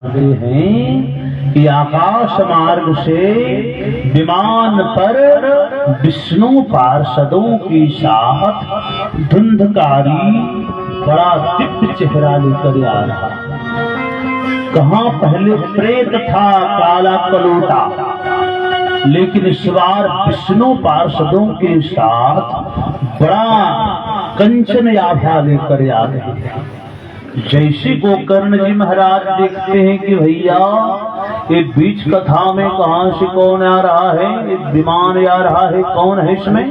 हैं कि आकाश मार्ग से विमान पर विष्णु पार्षदों की साहत धुंधकारी बड़ा दिव्य चेहरा लेकर आ रहा। कहाँ पहले प्रेत था काला कलोटा, लेकिन इस बार विष्णु पार्षदों के साथ बड़ा कंचन आभा लेकर आ गए। जैसे गोकर्ण जी महाराज देखते हैं कि भैया ये बीच कथा में कहां से कौन आ रहा है, एक विमान आ रहा है, कौन है इसमें,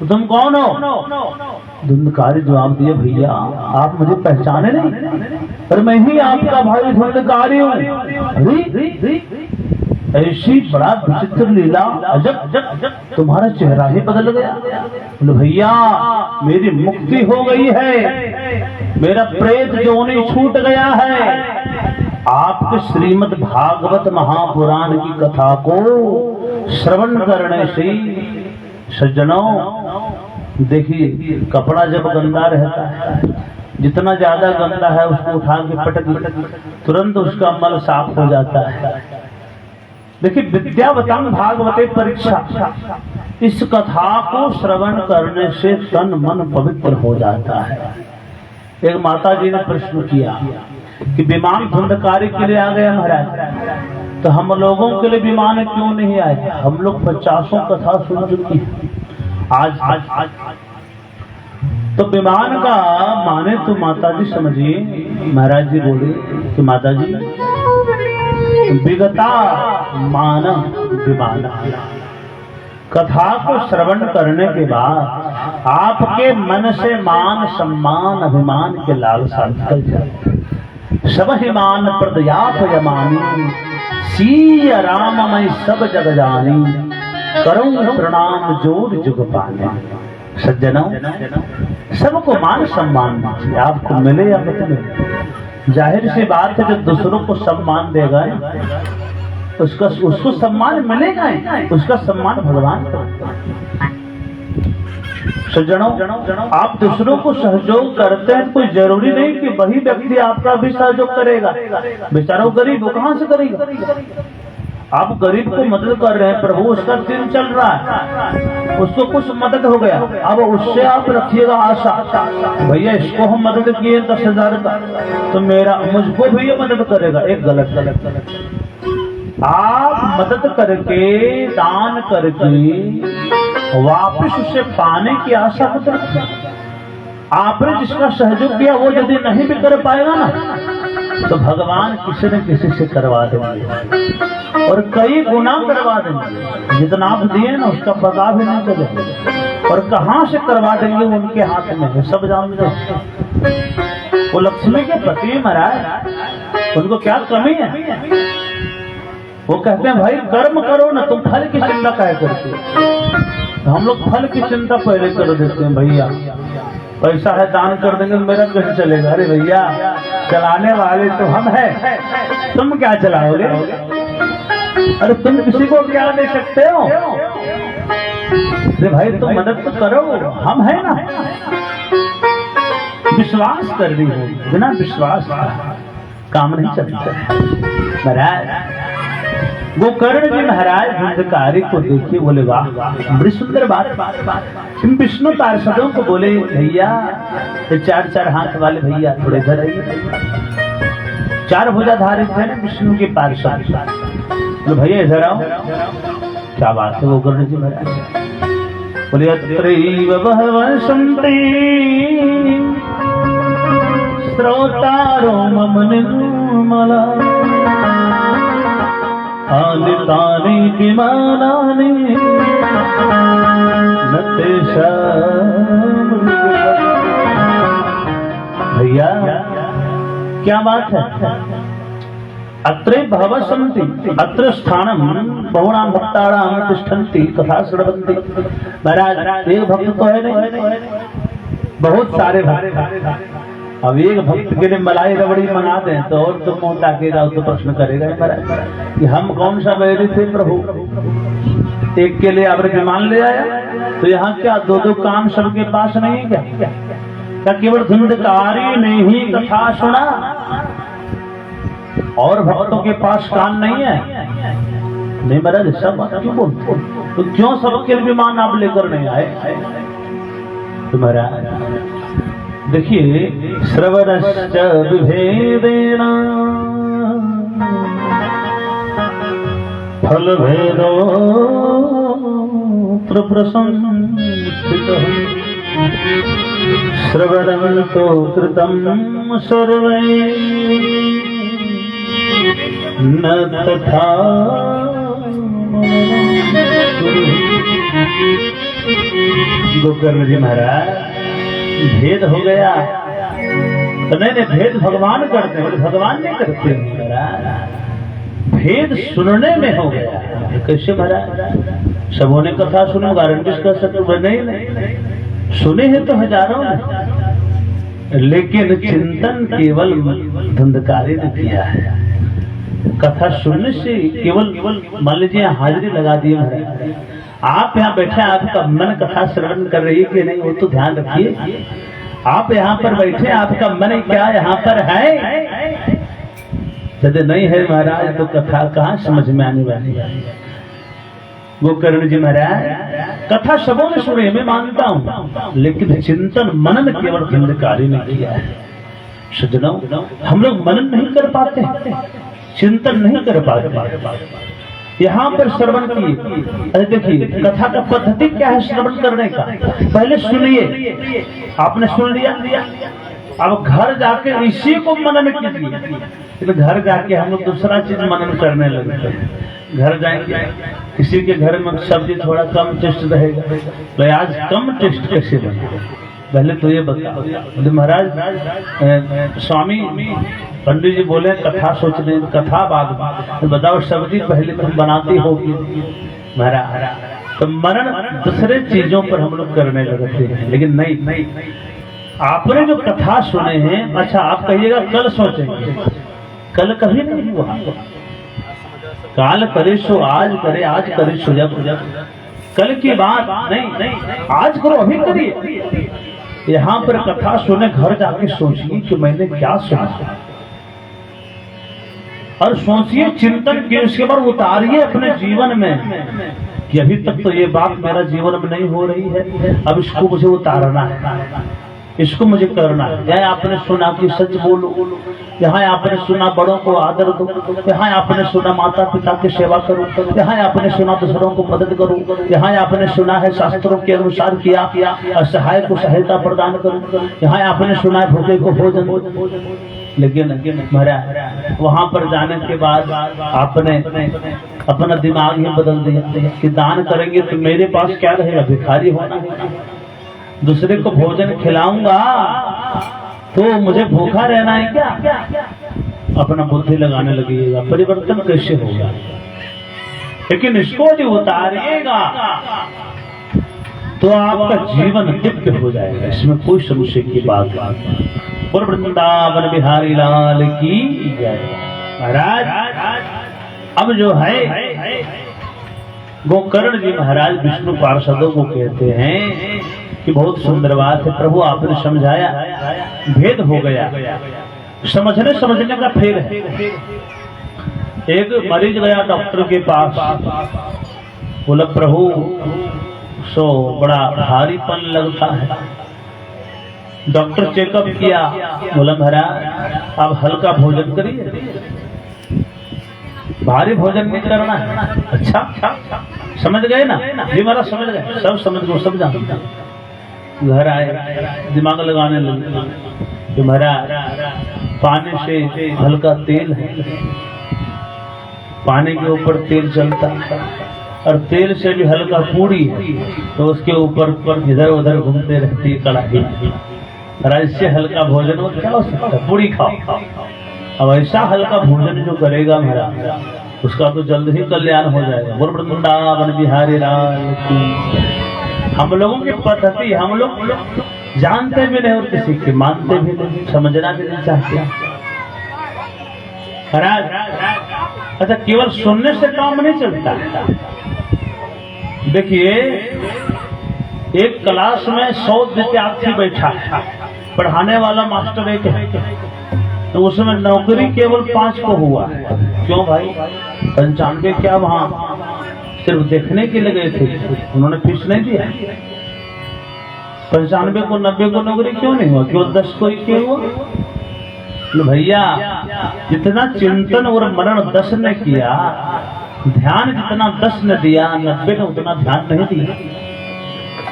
तुम कौन हो? धुंधकारी जवाब दिया, भैया आप मुझे पहचाने नहीं, पर मैं ही आपका भाई धुंधकारी हूँ। ऐसी बड़ा विचित्र लीला, अजब तुम्हारा चेहरा ही बदल गया। बोले भैया मेरी मुक्ति हो गई है, मेरा प्रेत जोनी छूट गया है। आपके श्रीमद् भागवत महापुराण की कथा को श्रवण करने से सज्जनों, देखिए कपड़ा जब गंदा रहता है, जितना ज्यादा गंदा है उसको उठा के पटक तुरंत उसका मल साफ हो जाता है। देखिए विद्यावतम भागवते परीक्षा, इस कथा को श्रवण करने से तन मन पवित्र हो जाता है। एक माता जी ने प्रश्न किया कि विमान धुंधकारी के लिए आ गया महाराज, तो हम लोगों के लिए विमान क्यों नहीं आए? हम लोग 50 कथा सुन चुकी है। आज तो विमान का माने तो माता जी समझिए, महाराज जी बोले कि माता जी विगता मान विमान, कथा को श्रवण करने के बाद आपके मन से मान सम्मान अभिमान के लालसा निकल जाए। सब हिमान प्रदयाप यमानी, सीय राम मैं सब जग जानी, करूं प्रणाम जोर जुग पाने। सज्जनों, सबको मान सम्मान दीजिए, आपको मिले या मत मिले। जाहिर सी बात है, जो दूसरों को सम्मान देगा उसको सम्मान मिलेगा, उसका सम्मान भगवान करेगा। सज्जनों, आप दूसरों को सहयोग करते हैं, कोई जरूरी नहीं कि वही व्यक्ति आपका भी सहयोग करेगा। बेचारा गरीब वो कहां से करेगा? आप गरीब को मदद कर रहे हैं, प्रभु उसका दिन चल रहा है, उसको कुछ मदद हो गया, अब उससे आप रखिएगा आशा, भैया इसको हम मदद किए 10,000 का, तो मेरा मुझको भी ये मदद करेगा। एक गलत। आप मदद करके दान करके वापस उसे पाने की आशा मत रखिए। आपने जिसका सहयोग किया वो यदि नहीं भी कर पाएगा ना, तो भगवान किसी न किसी से करवा देंगे और कई गुना करवा देंगे। जितना आप दिए ना उसका पता भी नहीं चलेगा, और कहां से करवा देंगे वो उनके हाथ में है, सब जानते हैं। वो लक्ष्मी के पति महाराज, उनको क्या कमी है? वो कहते हैं भाई कर्म करो ना, तुम फल की चिंता काहे करते हो? हम लोग फल की चिंता पहले कर देते हैं। भैया पैसा है दान कर देंगे, मेरा कैसे चलेगा? अरे भैया चलाने वाले तो हम हैं, तुम क्या चलाओगे? अरे तुम किसी को क्या दे सकते हो? अरे भाई तुम मदद तो करो, हम है ना। विश्वास कर दी हो, बिना विश्वास काम नहीं चलता। महाराज गोकर्ण जी महाराज धुंधकारी को देखे, बोले वाह बड़ी सुंदर बात। विष्णु पार्षदों को बोले भैया 4 हाथ वाले भैया थोड़े इधर आइए। 4 भुजाधारी थे ना विष्णु के पार्षद, तो भैया इधर आओ। क्या बात है गोकर्ण जी महाराज? बोले अत्रैव बहवः सन्ति श्रोतारो मम निर्मला, आदितानि विमानानि न तेषाम्। भैया क्या बात है? अत्रे बहवः सन्ति, अत्र स्थानम बहुनां भक्तानां तिष्ठन्ति कथा श्रवन्ति। महाराज एक भक्त तो है नहीं, बहुत सारे भक्त। अब एक भक्त के लिए मलाई रबड़ी मना दें तो और तो मुंह ताकेगा, तो प्रश्न करेगा महाराज कि हम कौन सा बैरी थे प्रभु, एक के लिए आपने विमान ले आया, तो यहाँ क्या 2 काम सबके पास नहीं है क्या? केवल धुंधकारी ने ही कथा सुना? और भक्तों के पास कान नहीं है? नहीं महाराज, सब क्यों बोलते? तो क्यों सबके विमान आप लेकर नहीं आए? तो महाराज देखिए, श्रवणश्च विभेदेन फल भेदो प्रसंस्थितः श्रवणं तो कृतं सर्वैः न तथा गोकर्ण जी महाराज, भेद हो गया तो नहीं, भेद भगवान करते हैं, भगवान नहीं करते महाराज। भेद सुनने में हो गया। कैसे महाराज? सबों ने कथा सुनो, गारंटी कर सकते नहीं, सुने हैं तो हजारों ने, लेकिन चिंतन केवल धुंधकारी ने किया है। कथा सुनने से केवल मान लीजिए हाजिरी लगा दिए महाराज, आप यहाँ बैठे, आपका मन कथा श्रवण कर रही है कि नहीं, वो तो ध्यान रखिए। आप यहाँ पर बैठे, आपका मन क्या यहाँ पर है? यदि नहीं है महाराज तो कथा कहाँ समझ में आने वाली है? गोकर्ण जी महाराज, कथा सबों ने सुनी, मैं मानता हूँ, लेकिन चिंतन मनन केवल धुंधकारी ने किया है। सज्जनों, हम लोग मनन नहीं कर पाते, चिंतन नहीं कर पाते। यहाँ पर श्रवण की, अरे देखिए कथा का पद्धति क्या है श्रवण करने का? पहले सुनिए, आपने सुन लिया, अब घर जाके इसी को मनन कीजिए। घर जाके हम लोग दूसरा चीज मनन करने लगते हैं। घर जाएंगे, किसी के घर में सब्जी थोड़ा कम टेस्ट रहेगा, तो आज कम टेस्ट कैसे बने? पहले तो ये बताओ। बोले महाराज, स्वामी पंडित जी बोले कथा सोच रहे, कथा बाद में, तो बताओ सब्जी पहले तुम बनाती होगी महाराज। तो मनन दूसरे चीजों पर हम लोग करने लगते हैं, लेकिन नहीं, आपने जो कथा सुने हैं, अच्छा आप कहिएगा कल सोचेंगे, कल कभी नहीं हुआ। काल करे सो आज करे, आज करे सो जब, कल की बात नहीं, आज करो, अभी करिए। यहाँ पर कथा सुने, घर जाके सोचिए कि मैंने क्या सुना, और सोचिए, चिंतन के उसके बाद उतारिए अपने जीवन में कि अभी तक तो ये बात मेरा जीवन में नहीं हो रही है, अब इसको मुझे उतारना है, इसको मुझे करना है। यहाँ आपने सुना कि सच बोलो, यहाँ आपने सुना बड़ों को आदर दो, यहाँ आपने सुना माता पिता की सेवा करो, यहाँ आपने सुना दूसरों को मदद करो, यहाँ आपने सुना है शास्त्रों के अनुसार किया, असहाय को सहायता प्रदान करो, यहाँ आपने सुना है भूखे को भोजन। लेकिन महाराज वहां पर जाने के बाद आपने अपना दिमाग ही बदल दिया कि दान करेंगे तो मेरे पास क्या रहेगा, भिखारी होना। दूसरे को भोजन खिलाऊंगा तो मुझे भूखा रहना है क्या? अपना बुद्धि लगाने लगेगा, परिवर्तन कैसे होगा? लेकिन इसको जो उतारिएगा तो आपका जीवन दिव्य हो जाएगा, इसमें कोई संशय की बात नहीं। और वृंदावन बिहारी लाल की जय। महाराज अब जो है गोकर्ण जी महाराज विष्णु पार्षदों को कहते हैं कि बहुत सुंदर बात है प्रभु, आपने समझाया, भेद हो गया, समझने का फेर है। एक मरीज गया डॉक्टर के पास, बोला प्रभु सो बड़ा भारीपन लगता है। डॉक्टर चेकअप किया, बोला महाराज आप हल्का भोजन करिए, भारी भोजन नहीं करना है। अच्छा समझ गए ना? जी महाराज समझ गए, सब समझ गए, सब जानते। घर आए, दिमाग लगाने लगे कि महाराज पानी से हल्का तेल है, पानी के ऊपर तेल चलता है, और तेल से भी हल्का पूरी है, तो उसके ऊपर इधर उधर घूमते रहती है कड़ाही। इससे हल्का भोजन हो क्या हो सकता है? पूरी खाओ। अब ऐसा हल्का भोजन जो करेगा महाराज, उसका तो जल्द ही कल्याण हो जाएगा। बोल वृंदावन बिहारी लाल की। हम लोगों की पद्धति, हम लोग जानते भी नहीं और किसी की मानते भी नहीं, समझना भी नहीं चाहते महाराज। अच्छा केवल सुनने से काम नहीं चलता। देखिए एक क्लास में 100 विद्यार्थी बैठा है, पढ़ाने वाला मास्टर एक है, तो उसमें नौकरी केवल 5 को हुआ। क्यों भाई? 95 क्या वहां सिर्फ देखने के लिए गए थे, उन्होंने फीस नहीं दिया। 95 को 90 को नौकरी क्यों नहीं हुआ? क्यों 10 को ही क्यों हुआ? तो भैया जितना चिंतन और मनन 10 ने किया, ध्यान जितना 10 ने दिया, 90 ने उतना ध्यान नहीं दिया।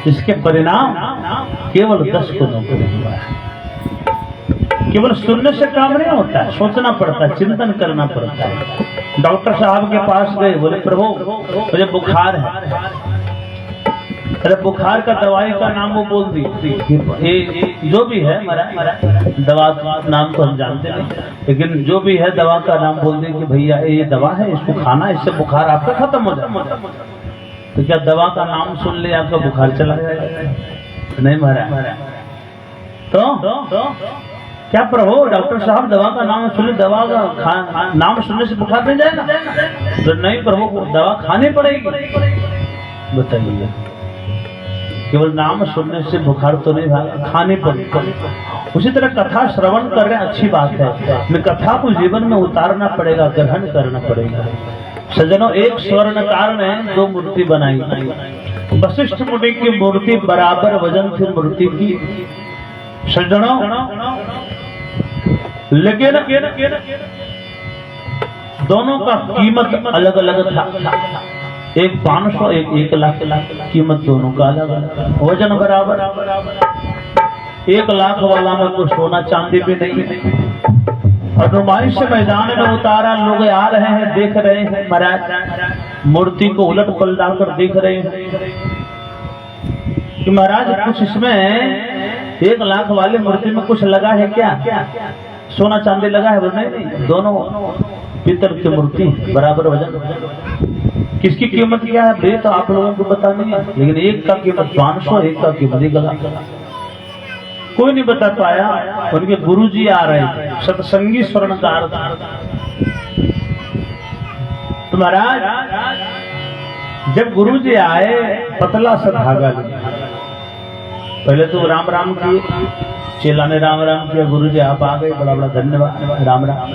इसके परिणाम केवल 10 को नौकरी हुआ है। केवल सुनने से काम नहीं होता है, सोचना पड़ता है, चिंतन करना पड़ता है। डॉक्टर साहब के पास गए, बोले प्रभु मुझे बुखार है। अरे बुखार का दवाई का नाम वो बोल दी, जो भी है दवा नाम तो हम जानते नहीं, लेकिन जो भी है दवा का नाम बोल दी कि भैया ये दवा है, इसको खाना, इससे बुखार आपका खत्म हो जाए। तो क्या दवा का नाम सुन ले आपका बुखार चला जाएगा? नहीं महाराज। तो क्या प्रभु डॉक्टर साहब दवा का नाम सुने, दवा का नाम सुनने से बुखार नहीं जाएगा? तो नहीं प्रभु, दवा खानी पड़ेगी। बताइए, केवल नाम सुनने से बुखार तो नहीं भागा, खाने पड़ेगी। उसी तरह कथा श्रवण कर रहे अच्छी बात है, मैं कथा को जीवन में उतारना पड़ेगा, ग्रहण करना पड़ेगा। सज्जनों, एक स्वर्णकार ने 2 मूर्ति बनाई। वशिष्ठ मुनि की मूर्ति बराबर वजन थी मूर्ति की। सज्जनों, लेकिन दोनों का कीमत अलग अलग था। एक 500, एक 1 लाख। कीमत दोनों का अलग अलग, वजन बराबर। 1 लाख वाला में कोई सोना चांदी भी नहीं। और नुमाइश से मैदान में उतारा, लोग आ रहे हैं, देख रहे हैं, महाराज मूर्ति को उलट पलटा कर देख रहे हैं कि महाराज कुछ इसमें 1 लाख वाले मूर्ति में कुछ लगा है क्या? सोना चांदी लगा है? नहीं, दोनों पीतल की मूर्ति बराबर वजन। किसकी कीमत क्या है भाई? तो आप लोगों को बतानी है, लेकिन एक का कीमत 500, एक का कीमत 1 लाख। कोई नहीं बता पाया। उनके गुरुजी आ रहे थे, सत्संगी स्वर्णकार। तो महाराज जब गुरुजी आए, पतला सा धागा लिया। पहले तो राम राम किए, चेला ने राम राम किया। गुरुजी आप आ गए, बड़ा बड़ा धन्यवाद, राम राम।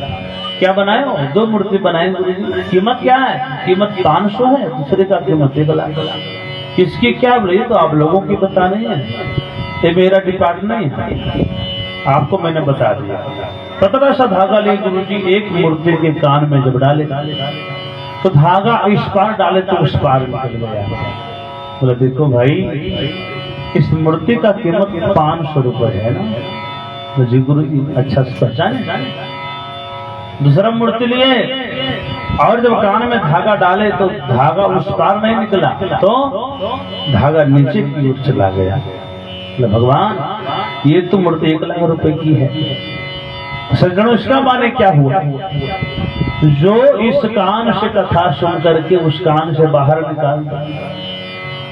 क्या बनाए हो? 2 मूर्ति बनाए गुरुजी। कीमत क्या है? कीमत 500 है, दूसरे का कीमत 1 लाख। किसकी क्या बोली? तो आप लोगों की बतानी है, ये मेरा डिपार्टमेंट नहीं है, आपको मैंने बता दिया। पतला सा धागा ले गुरुजी, एक मूर्ति के कान में जब डाले तो धागा इस पार डाले तो उस पार निकल गया। बोले देखो भाई, इस मूर्ति का कीमत 500 रुपए है ना। तो जी गुरुजी अच्छा से पहचाने। दूसरा मूर्ति लिए और जब कान में धागा डाले तो धागा उस पार नहीं निकला, तो धागा नीचे की ओर चला गया। भगवान ये तो मूर्ति 1 लाख रुपए की है। सज्जनों, इसका माने क्या हुआ? जो इस कान से कथा सुन करके उस कान से बाहर निकालता,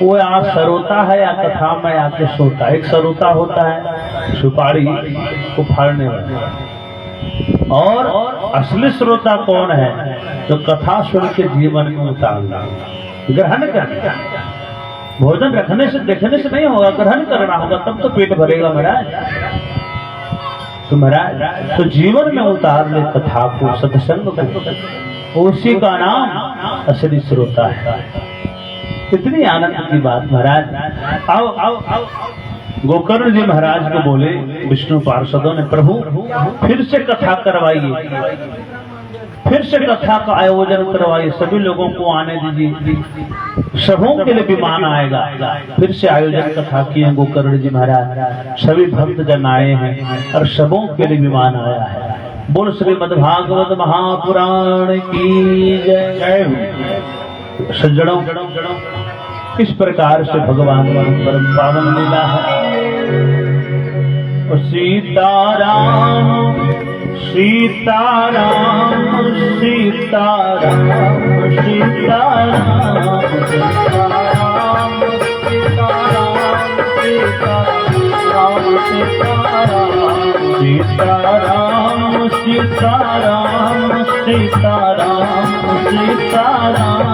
वो या सरोता है या कथा में आके सोता। एक सरोता होता है सुपारी को फाड़ने वाला, और असली श्रोता कौन है? जो कथा सुन के जीवन में उतारना, ग्रहण करना। भोजन रखने से देखने से नहीं होगा, ग्रहण करना होगा, तब तो पेट भरेगा महाराज। तो महाराज तो जीवन में उतार ले कथा को, सत्संग को, उसी का नाम असली श्रोता है। कितनी आनंद की बात महाराज। आओ आओ आओ। गोकर्ण जी महाराज को बोले विष्णु पार्षदों ने, प्रभु फिर से कथा करवाइए, फिर से कथा का आयोजन करवाइए, सभी लोगों को आने दीजिए, सबों के लिए विमान आएगा। फिर से आयोजन कथा किए गोकर्ण जी महाराज, सभी भक्त जन आए हैं और सबों के लिए विमान आया है। बोल श्रीमद्भागवत महापुराण की जय। सज्जनों, इस प्रकार से भगवान परम पावन लीला है। सीताराम सीताराम सीताराम सीताराम सीताराम सीताराम सीताराम सीताराम सीताराम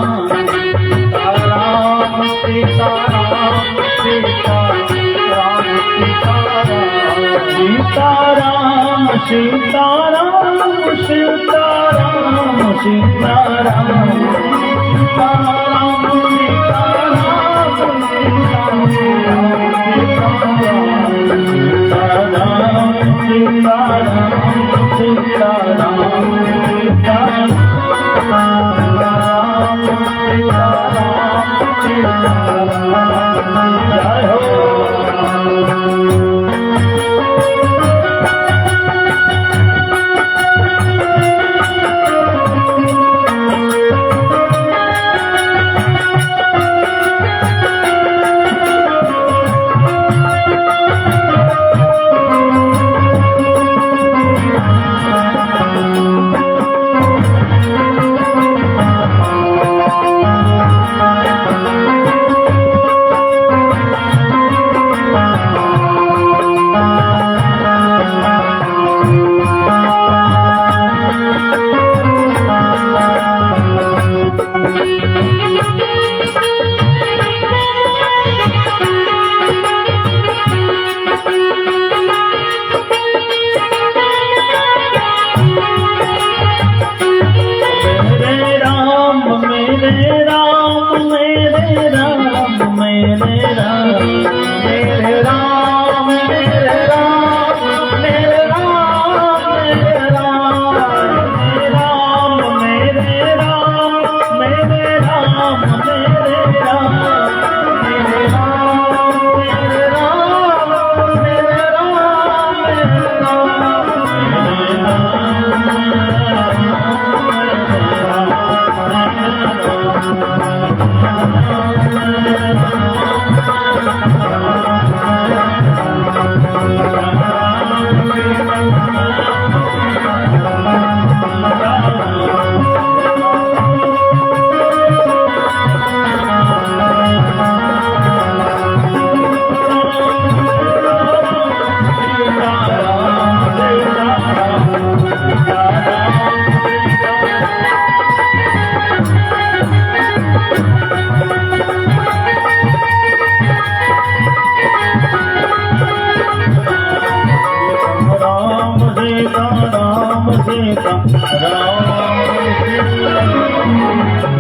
सीताराम सीताराम सीताराम सीताराम जय हो।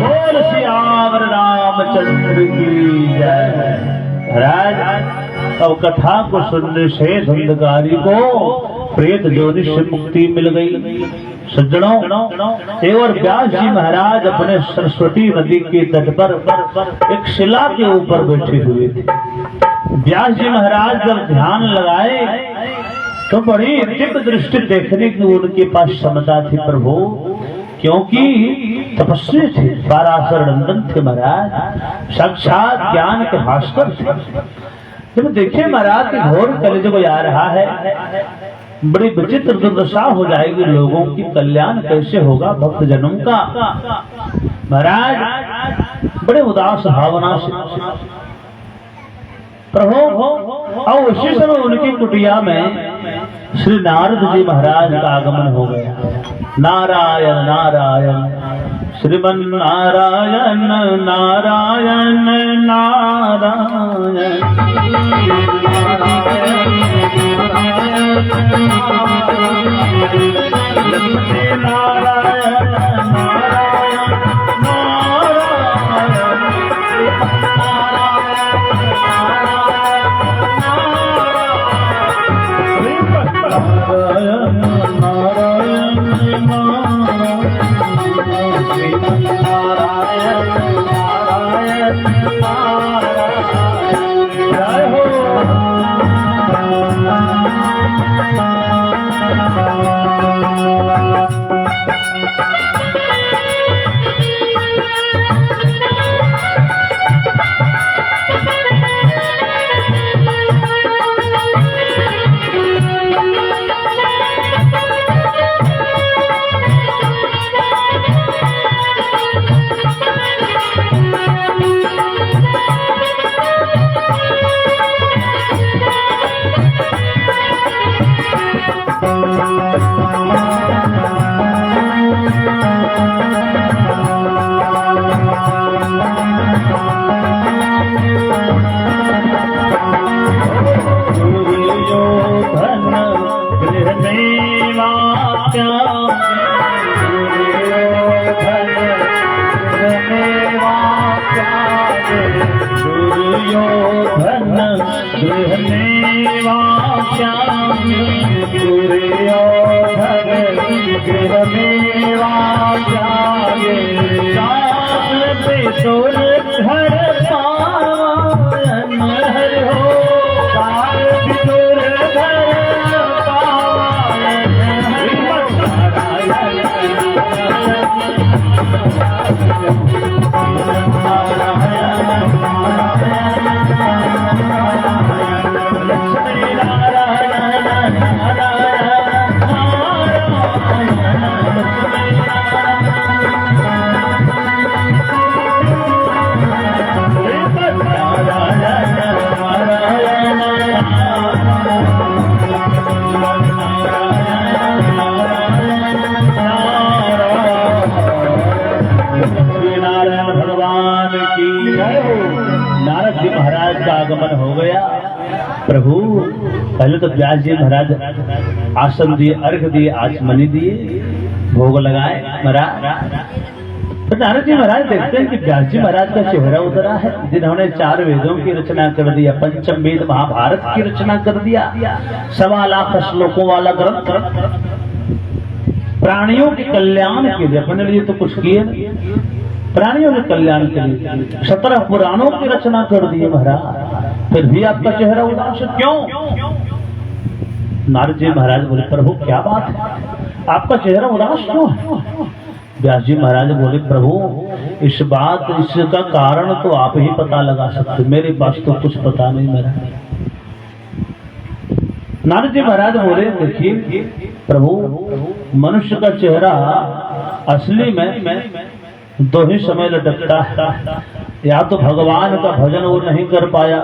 बोल सियावर रामचंद्र की जय। महाराज अब कथा को सुनने से धुंधकारी को प्रेत जोनि से मुक्ति मिल गई। सज्जनों, एक और व्यास जी महाराज अपने सरस्वती नदी के तट पर एक शिला के ऊपर बैठे हुए थे। व्यास जी महाराज जब ध्यान लगाए तो बड़ी दिव्य दृष्टि देखने की उनके पास क्षमता थी प्रभु, क्योंकि तपस्वी थे, पाराशर नंदन थे महाराज, साक्षात ज्ञान के भास्कर थे। जब देखे महाराज के घोर कलयुग आ रहा है, बड़ी विचित्र दुर्दशा हो जाएगी, लोगों की कल्याण कैसे होगा भक्त जनों का। महाराज बड़े उदास भावना से प्रभु, और उसी समय उनकी कुटिया में श्री नारद जी महाराज का आगमन हो गया। नारायण नारायण श्रीमन नारायण नारायण नारायण मेवा जागे सास बिटुर घर पावन हर हो सास बिटुर घर पावन नारद जी महाराज का आगमन हो गया। प्रभु पहले तो व्यास जी महाराज आसन दिए, अर्घ दिए, आचमनी दिए, भोग लगाए महाराज। तो नारद जी महाराज देखते हैं कि व्यास जी महाराज का चेहरा उतरा है, जिन्होंने 4 वेदों की रचना कर दिया, पंचम वेद महाभारत की रचना कर दिया, 1.25 लाख श्लोकों वाला ग्रंथ, प्राणियों के कल्याण के लिए, अपने लिए तो कुछ किए नहीं, प्राणियों के कल्याण के लिए 17 पुराणों की रचना कर दी महाराज, फिर भी आपका चेहरा उदास क्यों? नारद जी महाराज बोले, प्रभु क्या बात है, आपका चेहरा उदास क्यों है? व्यास जी महाराज बोले, प्रभु इसका कारण तो आप ही पता लगा सकते, मेरे पास तो कुछ पता नहीं मेरा। नारद जी महाराज बोले, देखिए प्रभु, मनुष्य का चेहरा असली में 2 ही समय लटकता है, या तो भगवान का भजन वो नहीं कर पाया,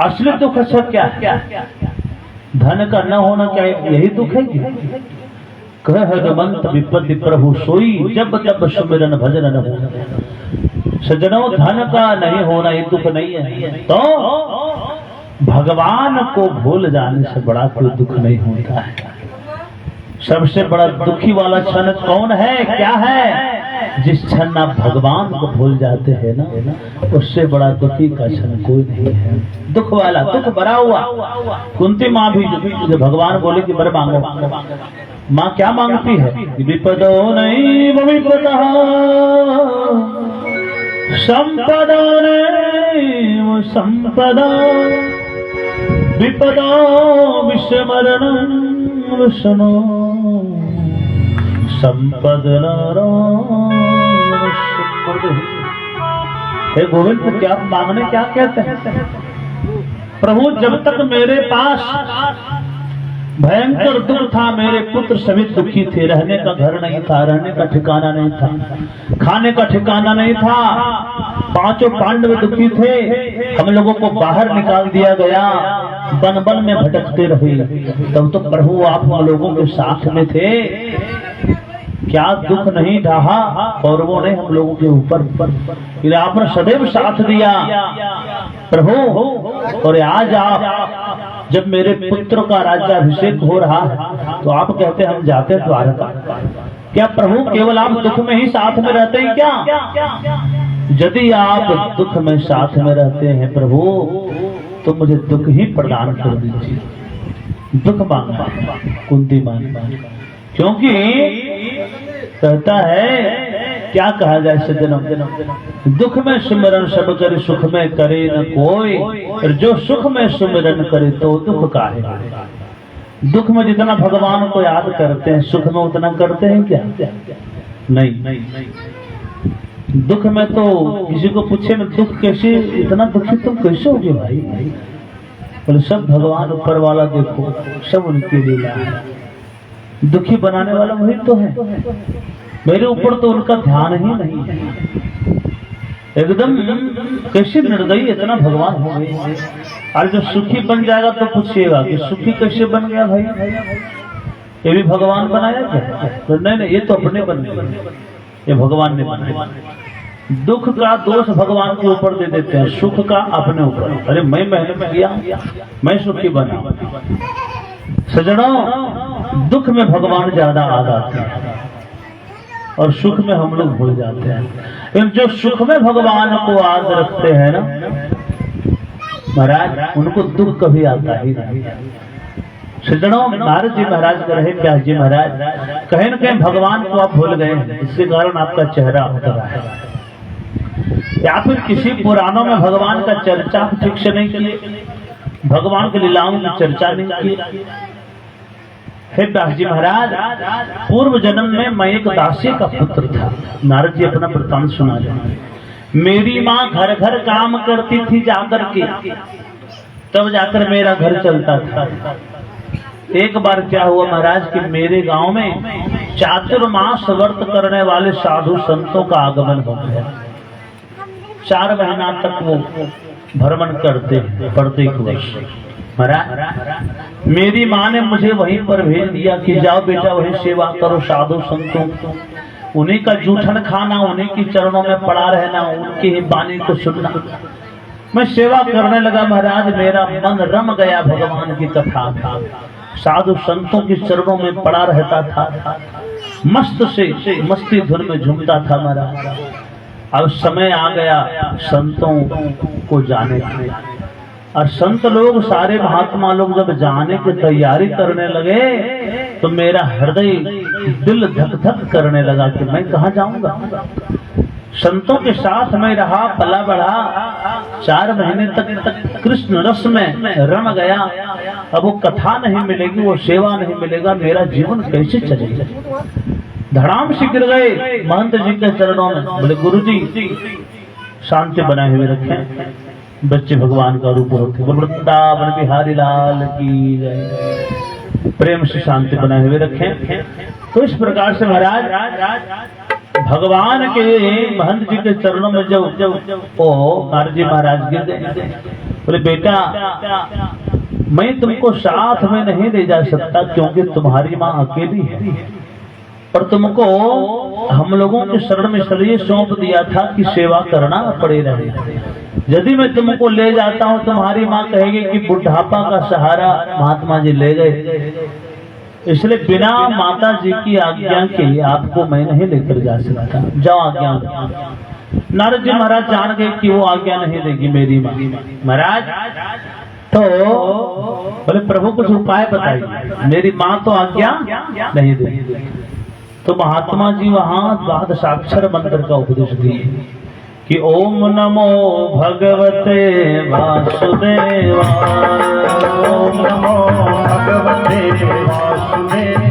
असली दुख अच्छा क्या, धन का न होना क्या यही दुख है? कह हनुमंत विपत्ति प्रभु सोई, जब तब सुमिरन भजन न हो। सज्जनों, धन का नहीं होना ये दुख नहीं है, तो भगवान को भूल जाने से बड़ा कोई दुख नहीं होता है। सबसे बड़ा दुखी वाला क्षण कौन है, क्या है? जिस क्षण आप भगवान को भूल जाते हैं ना, उससे बड़ा दुखी का क्षण कोई नहीं है। दुख वाला, दुख भरा हुआ। कुंती माँ भी जो भगवान बोले कि बर मांगो, माँ क्या मांगती है? विपदो नहीं विपदा, संपदा नहीं संपदा, विपदा विस्मरण विष्णु, संपद हे गोविंद, क्या मांगने क्या कहते हैं? प्रभु, जब तक मेरे पास भयंकर दुख था, मेरे पुत्र सभी दुखी थे, रहने का घर नहीं था, रहने का ठिकाना नहीं था, खाने का ठिकाना नहीं था, 5 पांडव दुखी थे, हम लोगों को बाहर निकाल दिया गया, वन वन में भटकते रहे, तब तो प्रभु आप हम लोगों के साथ में थे, क्या दुख नहीं ढहा कौरवों ने हम लोगों के ऊपर, आपने सदैव साथ दिया प्रभु। और आज आप जब मेरे पुत्र का राज्याभिषेक हो रहा है तो आप कहते हम जाते द्वारका, क्या प्रभु केवल आप दुख में ही साथ में रहते हैं क्या? यदि आप दुख में साथ में रहते हैं प्रभु, तो मुझे दुख ही प्रदान कर दीजिए। दुख मांगना कुंती मांगना, क्योंकि कहता है, क्या कहा जाए सज्जनों, दुख में सुमिरन सब करे, सुख में करे न कोई, और जो सुख में सुमिरन करे तो दुख का है। दुख में जितना भगवान को याद करते हैं, सुख में उतना करते हैं क्या? नहीं। दुख में तो किसी को पूछे ना, दुख कैसे, इतना दुखी तुम कैसे हो गए भाई? बोले सब भगवान ऊपर वाला देखो, सब उनकी लीला है, दुखी बनाने वाला वही तो है, मेरे ऊपर तो उनका ध्यान ही नहीं है। एकदम कैसे निर्दयी इतना भगवान हो गए। और जो सुखी बन जाएगा तो पूछिएगा कि सुखी कैसे बन गया भाई? ये भी भगवान बनाया क्या? तो नहीं, ये तो अपने बन गए, ये भगवान ने बनाया। दुख का दोष भगवान के ऊपर दे देते हैं, सुख का अपने ऊपर। अरे मैं मेहनत किया, मैं सुखी बना। सजनों, दुख में भगवान ज्यादा आ जाते हैं और सुख में हम लोग भूल जाते हैं। लेकिन जो सुख में भगवान को याद रखते हैं ना महाराज, उनको दुख कभी आता ही नहीं। सज्जनों, नारद जी महाराज कह रहे व्यास जी महाराज, कहीं न कहीं भगवान को आप भूल गए, इसके कारण आपका चेहरा उतर रहा है, या फिर किसी पुराणों में भगवान का चर्चा ठीक से नहीं किए, भगवान की लीलाओं की चर्चा नहीं की। हे व्यास जी महाराज, पूर्व जन्म में मैं एक दासी का पुत्र था। नारद जी अपना वृत्तांत सुना रहे हैं। मेरी माँ घर घर काम करती थी जाकर के, तब जाकर मेरा घर चलता था। एक बार क्या हुआ महाराज कि मेरे गांव में चातुर्मास व्रत करने वाले साधु संतों का आगमन हो गया। 4 महीना तक वो भ्रमण करते प्रत्येक वर्ष। महाराज, मेरी माँ ने मुझे वहीं पर भेज दिया कि जाओ बेटा वहीं सेवा करो साधु संतों, उन्हीं का जूठन खाना, उन्हीं की चरणों में पड़ा रहना, उनकी ही वाणी को सुनना। मैं सेवा करने लगा महाराज, मेरा मन रम गया भगवान की कथा, साधु संतों के चरणों में पड़ा रहता था, मस्त से मस्ती धुन में झूमता था महाराज। अब समय आ गया संतों को जाने के, और संत लोग सारे महात्मा लोग जब जाने की तैयारी करने लगे तो मेरा हृदय दिल धक धक करने लगा कि मैं कहाँ जाऊंगा। संतों के साथ मैं रहा, पला बढ़ा, 4 महीने तक कृष्ण रस में रम गया। अब वो कथा नहीं मिलेगी, वो सेवा नहीं मिलेगा, मेरा जीवन कैसे चलेगा। धड़ाम से गिर गए महंत जी के चरणों में, बोले गुरु जी शांति बनाए हुए रखें, बच्चे भगवान का रूप होते। वृंदावन बिहारी लाल की जय। प्रेम से शांति बनाए हुए रखें। तो इस प्रकार से महाराज भगवान के महंत जी के चरणों में जब ओ नारद जी महाराज गिर गए, बोले बेटा मैं तुमको साथ में नहीं ले जा सकता, क्योंकि तुम्हारी माँ अकेली है, और तुमको हम लोगों के शरण में इसलिए सौंप दिया था कि सेवा करना पड़े रहे। यदि मैं तुमको ले जाता हूँ, तुम्हारी माँ कहेगी कि बुढ़ापा का सहारा महात्मा जी ले गए, इसलिए बिना माता जी की आज्ञा के आपको मैं नहीं लेकर जा सकता, जाओ आज्ञा। नारद जी महाराज जान गए कि वो आज्ञा नहीं देगी मेरी माँ। महाराज तो बोले प्रभु कुछ उपाय बताइए, मेरी माँ तो आज्ञा नहीं देगी। तो महात्मा जी वहां द्वादशाक्षर मंत्र का उपदेश दिए कि ओम नमो भगवते वासुदेवाय, ओम नमो भगवते वासुदेवाय,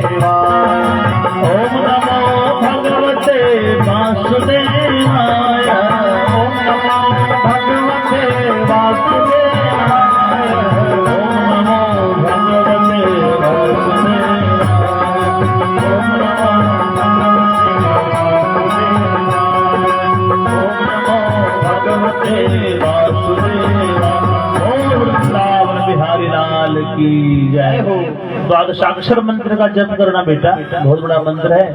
ओम नमो भगवते वासुदेवाय, ओम नमो भगवते वासुदेवाय, ओम नमो भगवते बिहारी लाल की जय हो। द्वादशाक्षर मंत्र का जप करना बेटा बहुत बड़ा मंत्र है।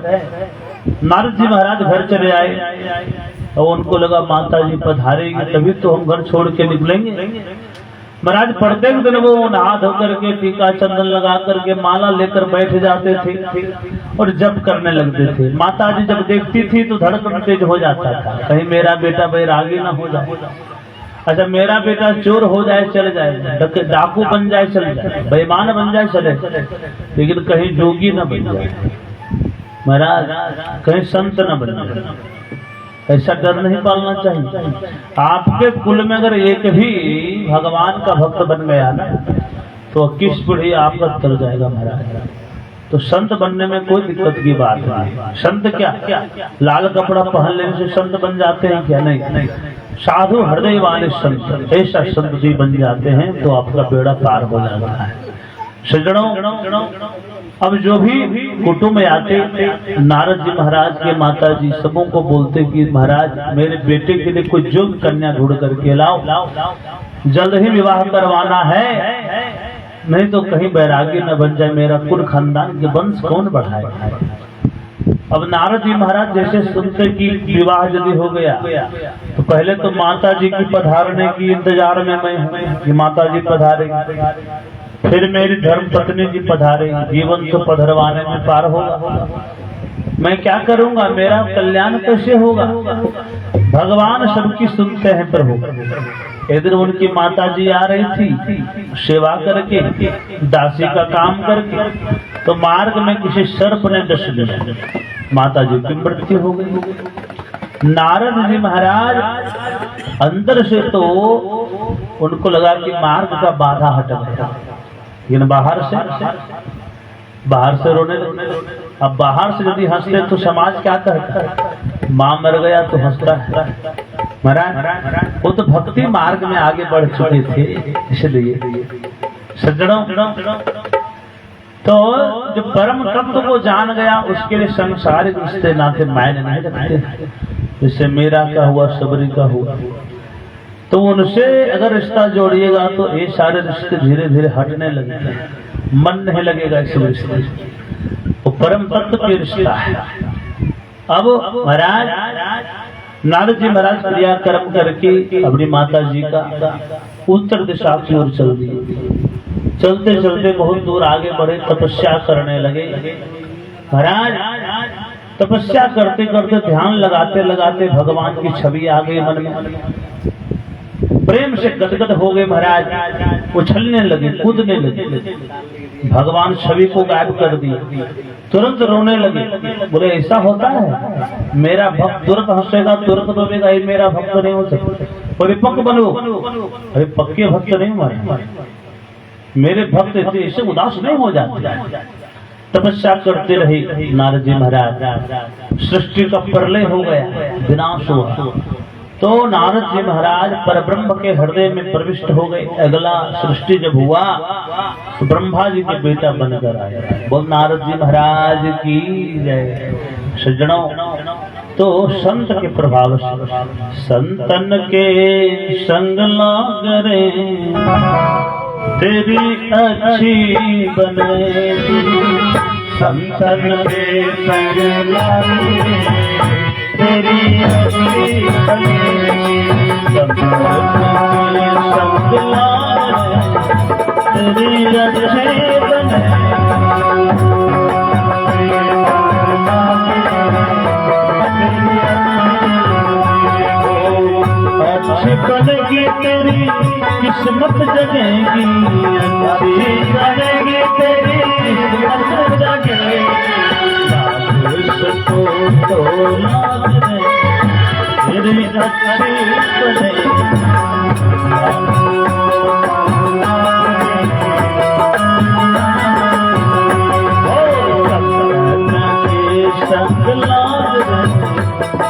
नारद जी महाराज घर चले आए और उनको लगा माता जी पधारेगी तभी तो हम घर छोड़ के निकलेंगे। महाराज प्रत्येक दिन वो नहा धो करके टीका चंदन लगा करके माला लेकर बैठ जाते थे और जप करने लगते थे। माता जी जब देखती थी तो धड़कन तेज हो जाता था, कहीं मेरा बेटा बैरागी ना हो जाए, अच्छा मेरा बेटा चोर हो जाए चले जाए, डाकू बन जाए चले जाए, बेईमान बन जाए चले, लेकिन कहीं जोगी न बन जाए, महाराज कहीं संत न बन जाए। ऐसा डर नहीं पालना चाहिए। आपके कुल में अगर एक भी भगवान का भक्त बन गया ना तो 21 पीढ़ी आपका तर जाएगा महाराज। तो संत बनने में कोई दिक्कत की बात नहीं। संत क्या लाल कपड़ा पहन लेने से संत बन जाते हैं क्या? नहीं, साधु हृदय वाले संत, ऐसा संत जी बन जाते हैं तो आपका बेड़ा पार हो जाता है। सज्जनों, अब जो भी कुटुंब आते नारद जी महाराज के माता जी सबों को बोलते कि महाराज मेरे बेटे के लिए कोई योग्य कन्या ढूंढ करके लाओ, जल्द ही विवाह करवाना है, नहीं तो कहीं बैरागी न बन जाए, मेरा कुल खानदान के वंश कौन बढ़ाए। अब नारद जी महाराज जैसे सुनते कि विवाह यदि हो गया तो पहले तो माता जी की पधारने की इंतजार में मैं हूँ कि माता जी पधारेंगी, फिर मेरी धर्म पत्नी जी पधारेंगी, जीवन को पधरवाने में पार होगा। मैं क्या करूंगा, मेरा कल्याण कैसे होगा। भगवान सबकी सुनते हैं प्रभु। एक दिन उनकी माता जी आ रही थी सेवा करके, दासी का काम करके, तो मार्ग में किसी सर्प ने डस दिया, माता जी की मृत्यु हो गई। नारद जी महाराज अंदर से तो उनको लगा कि मार्ग का बाधा हट गया, लेकिन बाहर से रोने लगे। अब बाहर से यदि हंसते तो समाज क्या कहता है, माँ मर गया तो हंसता है। महाराज वो तो भक्ति मार्ग में आगे बढ़ चुके थे, इसलिए सज्जनों तो जो परम तत्व को जान गया उसके लिए संसारिक रिश्ते नाते मायने नहीं रखते। जैसे मेरा क्या हुआ, सबरी का हुआ, तो उनसे अगर रिश्ता जोड़िएगा तो ये सारे रिश्ते धीरे धीरे हटने लगेंगे, मन नहीं लगेगा इस रिश्ते। वो परम तत्व की रिश्ता है। अब महाराज नारद जी महाराज क्रिया कर्म करके अपनी माता जी का उत्तर दिशा की ओर चल दिए। चलते चलते बहुत दूर आगे बढ़े, तपस्या करने लगे। महाराज तपस्या करते करते ध्यान लगाते लगाते भगवान की छवि आ गई मन में, प्रेम से गदगद हो गए। महाराज उछलने लगे, कूदने लगे, भगवान छवि को गायब कर दिए, तुरंत रोने लगे। बोले ऐसा होता है, मेरा भक्त तुरंत हंसेगा तुरंत रोएगा, ये मेरा भक्त नहीं हो सकता, परिपक्व बनो। अरे पक्के भक्त नहीं मारे, मेरे भक्त ऐसे उदास नहीं हो जाते। तपस्या करते रहे नारद जी महाराज। सृष्टि का प्रलय हो गया, विनाश हुआ, तो नारद जी महाराज परब्रह्म के हृदय में प्रविष्ट हो गए। अगला सृष्टि जब हुआ तो ब्रह्मा जी के बेटा बनकर आए। बोल नारद जी महाराज की जय। सज्जनों तो संत के प्रभाव से संतन के संग लाग रे तेरी अच्छी बने, संतन के संग लाग तेरी अच्छी बने, संतन के संग लाग तेरी अच्छी बने। अच्छी बनेगी तेरी किस्मत जगेगी, अच्छी बनेगी तेरी किस्मत जगेगी, इसको तो लाग रे तेरी अच्छी बनेगी। संग लाग रे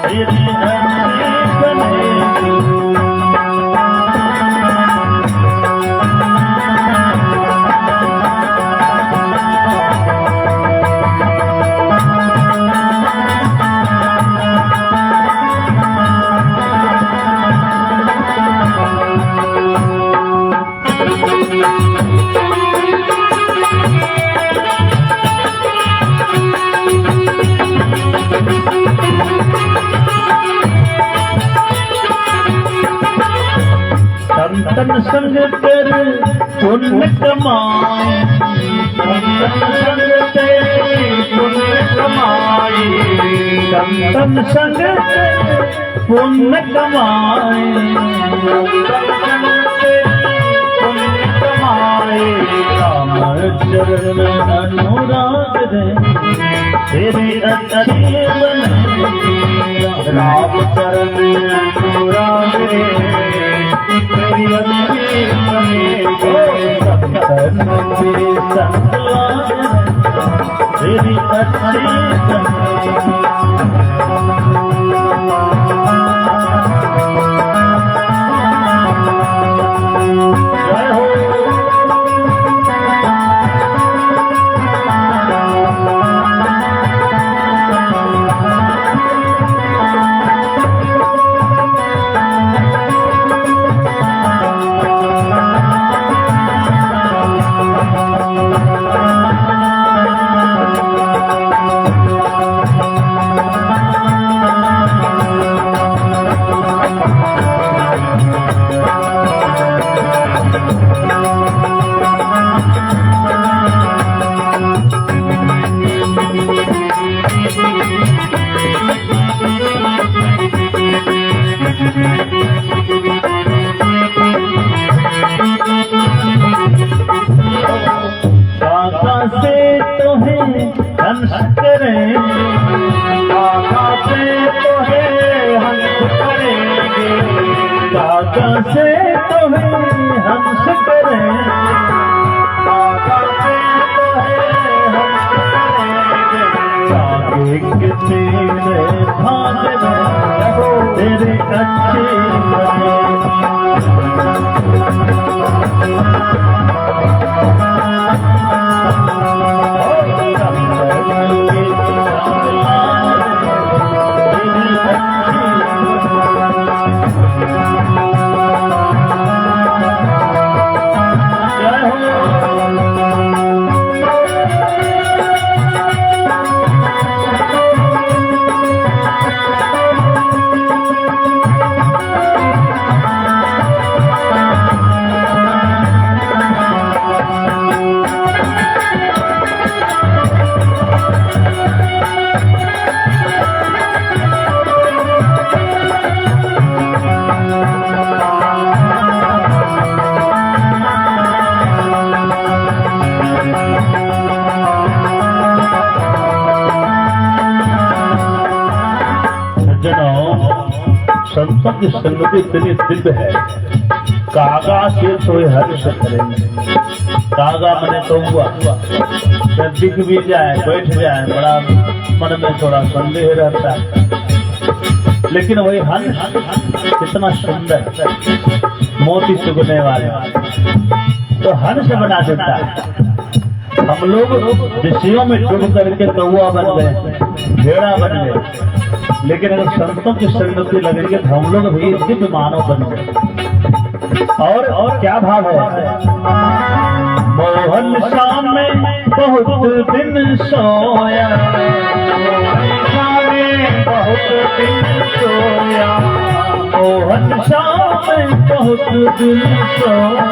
तेरी अच्छी बनेगी। संतन संग तेरे पुण्य कमाए, संतन संग तेरे पुण्य कमाए, संतन संग तेरे पुण्य कमाए, पुण्य कमाए। राम चरण अनुराग रे तेरी अच्छी बनेगी, राम चरण अनुराग रे तेरी अच्छी बनेगी। संतन के संग लाग तेरी अच्छी बनेगी। जय हो। काका से तुम्हें हंस करें, काका से तुम्हें हंस करेंगे, काके के तेरे भाग में तेरे अच्छे संतों की संगति इतनी दिव्य है। कागा से तो हर्ष करेंगे, कागा मने तो हुआ जब दिख भी जाए बैठ जाए बड़ा मन में थोड़ा संदेह रहता है, लेकिन वही हंस कितना सुंदर मोती चुगने वाले तो हंस बना देता है। हम लोग विषयों में डूब करके कौआ बन गए, भेड़ा बन गए, लेकिन अगर संतों की संगति लगेगी तो हम लोग भी दिव्य मानव बन गए। और क्या भाव है, मोहन शाम में बहुत दिन सोया, बहुत दिन सोया, मोहन शाम में बहुत दिन सोया,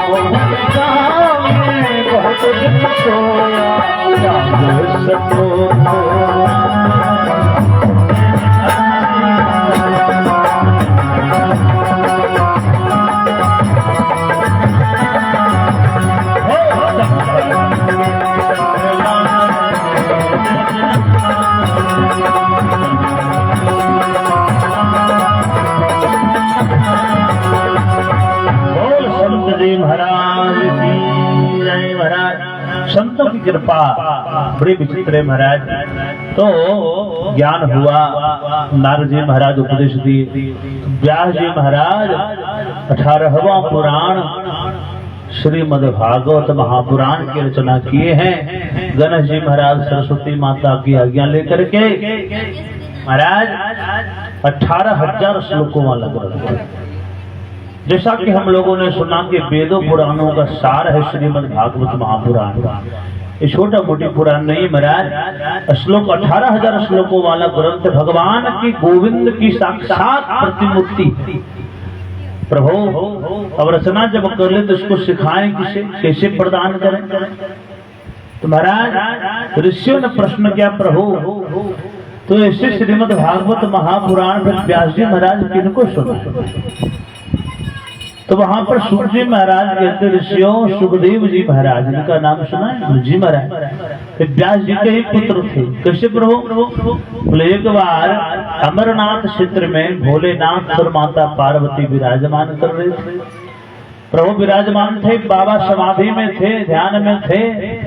मोहन शाम में बहुत दिन सोया, जाग सको महाराज की जय। महाराज संतों की कृपा बड़ी विचित्र है महाराज। तो ज्ञान हुआ, नारद जी महाराज उपदेश दिए, व्यास जी महाराज 18वां पुराण श्रीमद् भागवत महापुराण की रचना किए हैं। गणेश जी महाराज सरस्वती माता की आज्ञा लेकर के महाराज 18,000 श्लोकों वाला ग्रंथ, जैसा कि हम लोगों ने सुना कि वेदों पुराणों का सार है श्रीमद् भागवत महापुराण। ये छोटा मोटी पुराण नहीं महाराज, श्लोक 18,000 श्लोकों वाला ग्रंथ भगवान की गोविंद की साक्षात प्रतिमूर्ति। प्रभु अब रचना जब कर ले तो इसको सिखाएं किसे, कैसे प्रदान करें। तो महाराज ऋषियों ने प्रश्न किया, प्रभु तो ऐसे श्रीमद् भागवत महापुराण में व्यास जी महाराज किनको सुना। तो वहां पर सुख जी महाराज कहते, ऋषियों सुखदेव जी महाराज, इनका नाम सुना है जी महाराज, तो व्यास जी के ही पुत्र थे। कैसे प्रभु, बोले एक बार अमरनाथ क्षेत्र में भोलेनाथ और माता पार्वती विराजमान कर रहे थे। प्रभु विराजमान थे, बाबा समाधि में थे, ध्यान में थे,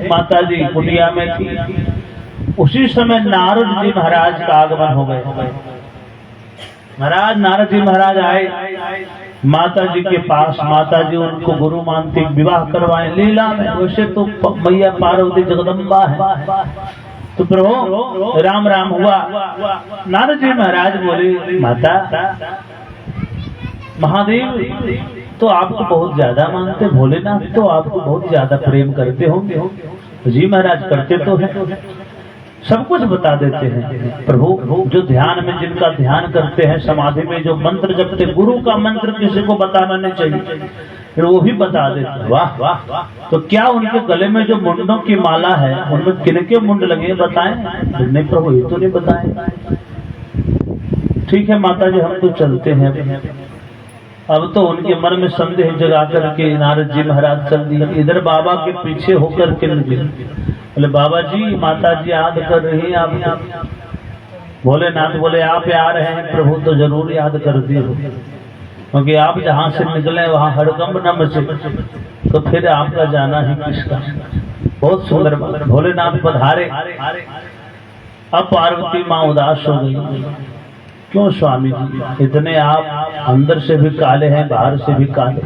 माता जी कुटिया में थी। उसी समय नारद जी महाराज का आगमन हो गए। महाराज नारद जी महाराज आए माता जी के पास, माता जी उनको गुरु मानती, विवाह करवाए लीला में। वैसे तो मैया पार्वती जगदम्बा है। तो प्रभु राम राम हुआ। नारद जी महाराज बोले, माता महादेव तो आपको बहुत ज्यादा मानते, भोलेनाथ तो आपको बहुत ज्यादा प्रेम करते होंगे। जी महाराज करते तो है, सब कुछ बता देते हैं। प्रभु जो ध्यान में जिनका ध्यान करते हैं, समाधि में जो मंत्र जपते, गुरु का मंत्र किसी को बताना नहीं चाहिए, फिर वो भी बता देते हैं। वाह वाह। तो क्या उनके गले में जो मुंडों की माला है उनमें किनके मुंड लगे बताएं? नहीं प्रभु ये तो नहीं बताए। ठीक है माता जी हम तो चलते हैं। अब तो उनके मन में संदेह जगा करके नारद जी महाराज चल दिए। इधर बाबा के पीछे होकर के निकले, बोले बाबा जी माता जी याद कर रही हैं आप। भोलेनाथ बोले आप आ रहे हैं प्रभु तो जरूर याद कर दिए। क्योंकि आप जहाँ से निकले वहाँ हड़कंप न मचे, तो फिर आपका जाना ही किसका। बहुत सुंदर भोलेनाथ पधारे। अब पार्वती माँ उदास हो गई। क्यों स्वामी जी, इतने आप अंदर से भी काले हैं, बाहर से भी काले,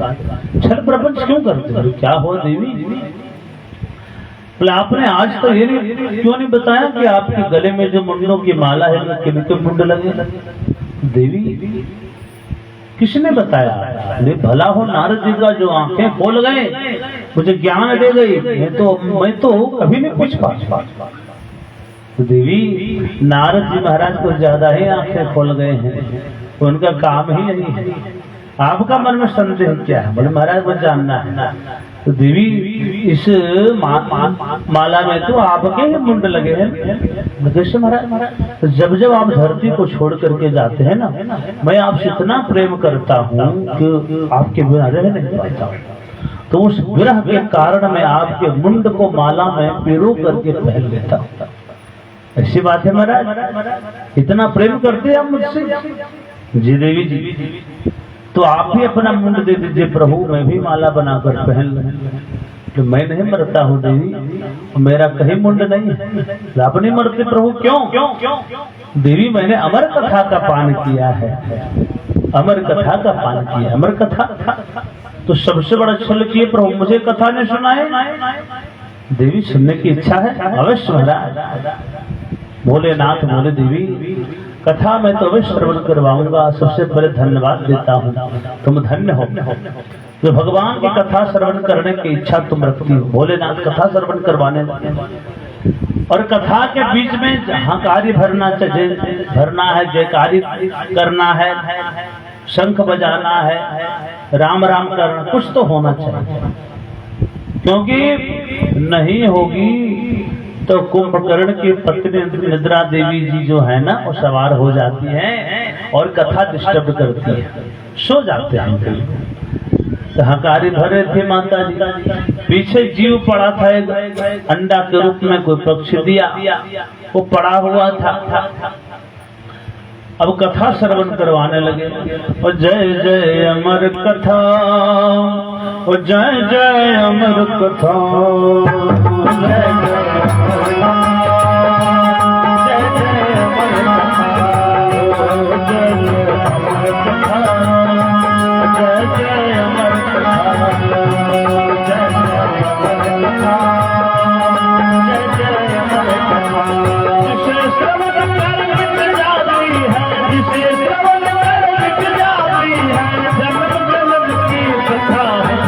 छल प्रपंच क्यों करते हो? क्या हो देवी? आपने आज तो ये क्यों नहीं बताया कि आपके गले में जो मुंडों की माला है वो किनके मुंड लगे? देवी किसने बताया? अरे भला हो नारद जी का जो आंखें खोल गए, मुझे ज्ञान दे गई, मैं तो कभी नहीं पूछ पा। तो देवी नारद जी महाराज को ज्यादा ही आंखें खोल गए हैं, तो उनका काम ही नहीं है। आपका मन में संदेह क्या है? बोले महाराज को जानना है। तो देवी इस माला में तो आपके ही मुंड लगे हैं। कैसे महाराज? जब जब आप धरती को छोड़ करके जाते हैं ना, मैं आपसे इतना प्रेम करता हूँ कि आपके बिना रह नहीं पाता हूँ, तो उस विरह के कारण मैं आपके मुंड को माला में पिरो करके पहन लेता हूँ। ऐसी बात है महाराज? इतना प्रेम करते हैं आप मुझसे? जी देवी जी, तो आप भी अपना मुंड दे दीजिए प्रभु, मैं भी माला बनाकर पहन लूं। तो मैं नहीं मरता हूँ देवी, मेरा कहीं मुंड नहीं है। आप नहीं मरते प्रभु? क्यों? देवी मैंने अमर कथा का पान किया है, अमर कथा का पान किया। अमर कथा तो सबसे बड़ा छल किए प्रभु, मुझे कथा ने सुनाए। देवी सुनने की इच्छा है? अवश्य महाराज। भोलेनाथ बोले देवी कथा मैं तो अवश्य श्रवण करवाऊंगा। सबसे पहले धन्यवाद देता हूँ, तुम धन्य हो जो भगवान की कथा श्रवण करने की इच्छा तुम रखती हो। भोलेनाथ कथा श्रवण करवाने और कथा के बीच में जहाँ कार्य भरना है, जयकारी करना है, शंख बजाना है, राम राम करना, कुछ तो होना चाहिए। क्योंकि नहीं होगी तो कुंभकर्ण की पत्नी निद्रा देवी जी जो है ना, वो सवार हो जाती हैं और कथा डिस्टर्ब करती है, सो जाते हैं। हकारी भरे थे माता जी, पीछे जीव पड़ा था एक अंडा के रूप में, कोई पक्षी दिया, वो पड़ा हुआ था। अब कथा श्रवण करवाने लगे और जय जय अमर कथा, और जय जय अमर कथा, जय जय अमर कथा, जय जय अमर कथा, जय जय अमर कथा, जय जय अमर कथा। जिसे श्रवण कर मिट जाती है, जिसे श्रवण कर मिट जाती है, जन्म जन्म की कथा है।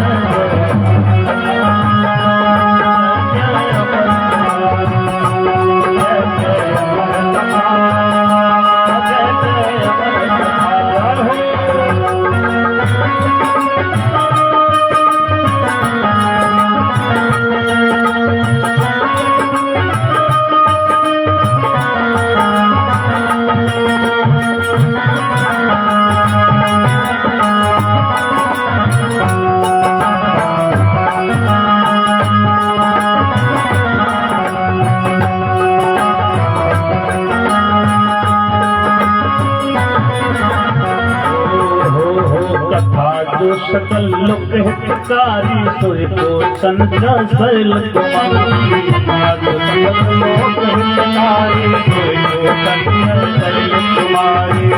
सकल लोक हितकारी सोए को संध्या शैल कुमारी,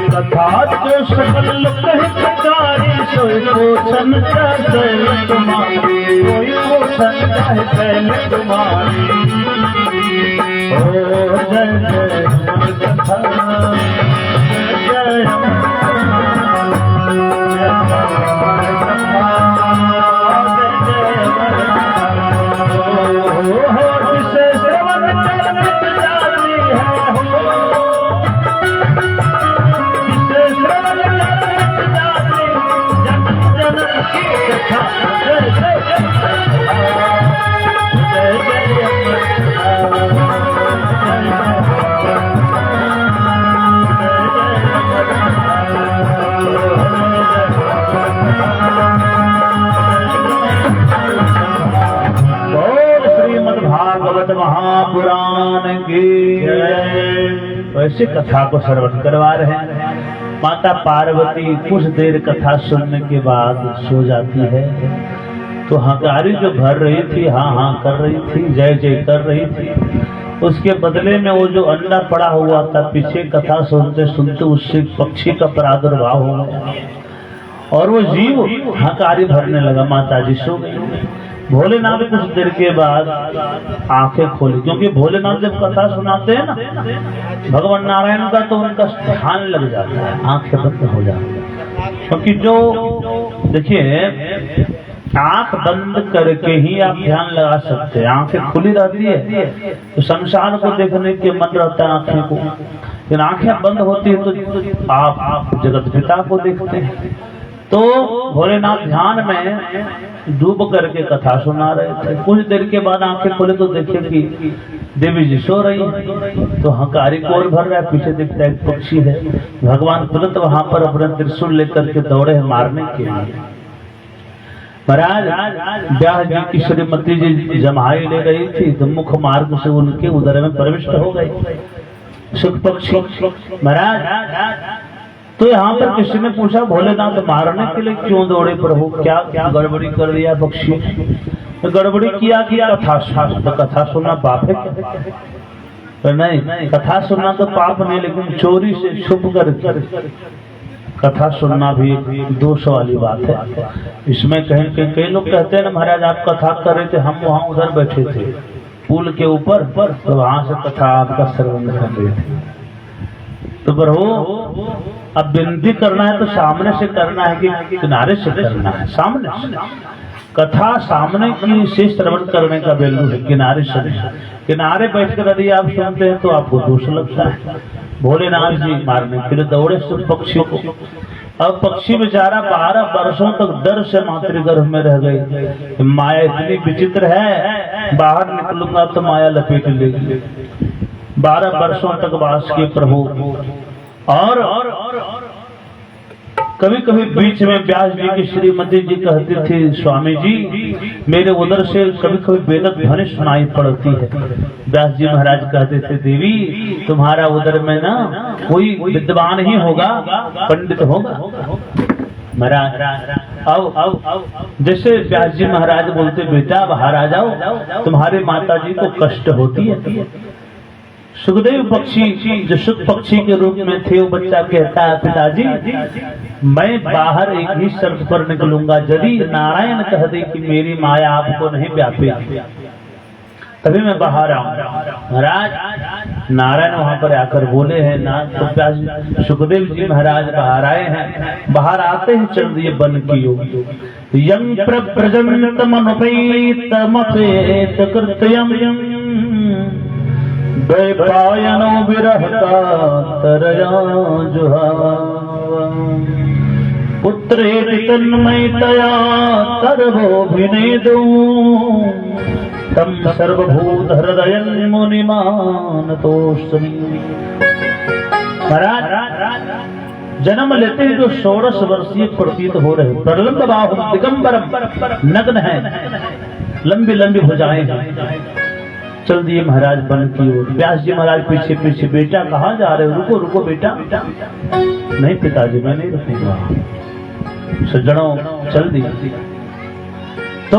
कथा जो सकल लोक हितकारी सोए को संध्या शैल कुमारी, सोए को संध्या शैल कुमारी। ओ जय जय कथा, जय महापुराण की। वैसे कथा को श्रवण करवा रहे हैं। माता पार्वती कुछ देर कथा सुनने के बाद सो जाती है। तो हंकारी जो भर रही थी, हाँ हाँ कर रही थी, जय जय कर रही थी, उसके बदले में वो जो अंडा पड़ा हुआ था, पीछे कथा सुनते सुनते उससे पक्षी का प्रादुर्भाव हो गया और वो जीव हंकारी भरने लगा। माता जी सो गई। भोलेनाथ कुछ देर के बाद आंखें खोली, क्योंकि भोलेनाथ जब कथा सुनाते हैं ना भगवान नारायण का, तो उनका ध्यान लग जाता है, आंखें बंद हो जाती है। क्योंकि जो देखिए आंख बंद करके ही आप ध्यान लगा सकते हैं, आंखें खुली रहती है तो संसार को देखने के मन रहता है आंखें को, लेकिन आंखें बंद होती है तो आप जगत पिता को देखते हैं। तो भोलेनाथ ध्यान में डूब करके कथा सुना रहे थे। कुछ देर के बाद आंखें खोले तो देखे कि देवी जी सो रही है। तो हंकारी को और भर रहा है, पीछे देखता है एक पक्षी है। भगवान तुरंत वहां पर अपना त्रिशूल लेकर के दौड़े हैं मारने के लिए। महाराज ब्याह जी की श्रीमती जी जमाई ले गई थी तो मुख मार्ग से उनके उदर में प्रविष्ट हो गई सुख पक्षी। महाराज तो यहाँ पर किसी ने पूछा भोलेनाथ मारने के लिए क्यों दौड़े प्रभु, क्या क्या गड़बड़ी कर दिया पक्षी? तो गड़बड़ी किया कथा सुनना पाप है? तो नहीं, कथा सुनना तो पाप नहीं, लेकिन चोरी से छुप कर कथा सुनना भी एक दोष वाली बात है। इसमें कई लोग कहते हैं ना महाराज आप कथा कर रहे थे, हम वहाँ उधर बैठे थे पुल के ऊपर, तो वहां से कथा आपका श्रवण कर रहे थे। तो प्रभु अब विनती करना है तो सामने से करना है कि किनारे से करना है? सामने से। कथा सामने की से श्रवण करने का वैल्यू है, किनारे से। किनारे बैठकर यदि आप सुनते हैं तो आपको दोष लगता है। भोलेनाथ जी मारने के लिए दौड़े सब पक्षी को। अब पक्षी बेचारा 12 वर्षों तक डर से मातृगर्भ में रह गई। माया इतनी विचित्र है, बाहर निकलूंगा तो माया लपेट लेगी। 12 वर्षों तक वास किए प्रभु। और कभी कभी बीच में व्यास जी की श्रीमती जी कहती थी स्वामी जी मेरे उधर से कभी कभी बेदक ध्वनि सुनाई पड़ती है। व्यास जी महाराज कहते थे देवी तुम्हारा उधर में ना कोई विद्वान ही होगा, पंडित होगा। महाराज अब जैसे व्यास जी महाराज बोलते बेटा बाहर आ जाओ, तुम्हारे माता जी को कष्ट होती है। सुखदेव पक्षी जो सुख पक्षी के रूप में थे वो बच्चा कहता है पिताजी मैं बाहर एक ही शर्त पर निकलूंगा, यदि नारायण कह दे कि मेरी माया आपको नहीं व्यापी तभी मैं बाहर आऊंगा। महाराज नारायण वहां पर आकर बोले हैं ना, तो सुखदेव जी महाराज बाहर आए हैं। बाहर आते ही चल दिए वन की ओर। यं प्रजन्तमनुपेत मपेत कृत्यं द्वैपायनो विरह तरया जुहावा पुत्रेति तन्मयतया सर्वोऽभिनेदुं तम सर्वभूत हृदयं मुनिमानतोऽस्मि। महाराज जन्म लेते ही जो 16 वर्षीय प्रतीत हो रहे, प्रलंब बाहुं दिगंबरम, नग्न है, लंबी लंबी भुजाएं हैं। चल दिए महाराज वन की ओर। व्यास जी महाराज पीछे पीछे बेटा कहाँ जा रहे हो? रुको रुको बेटा। नहीं पिताजी मैं नहीं रुकूंगा। सज्जनों चल दिए। तो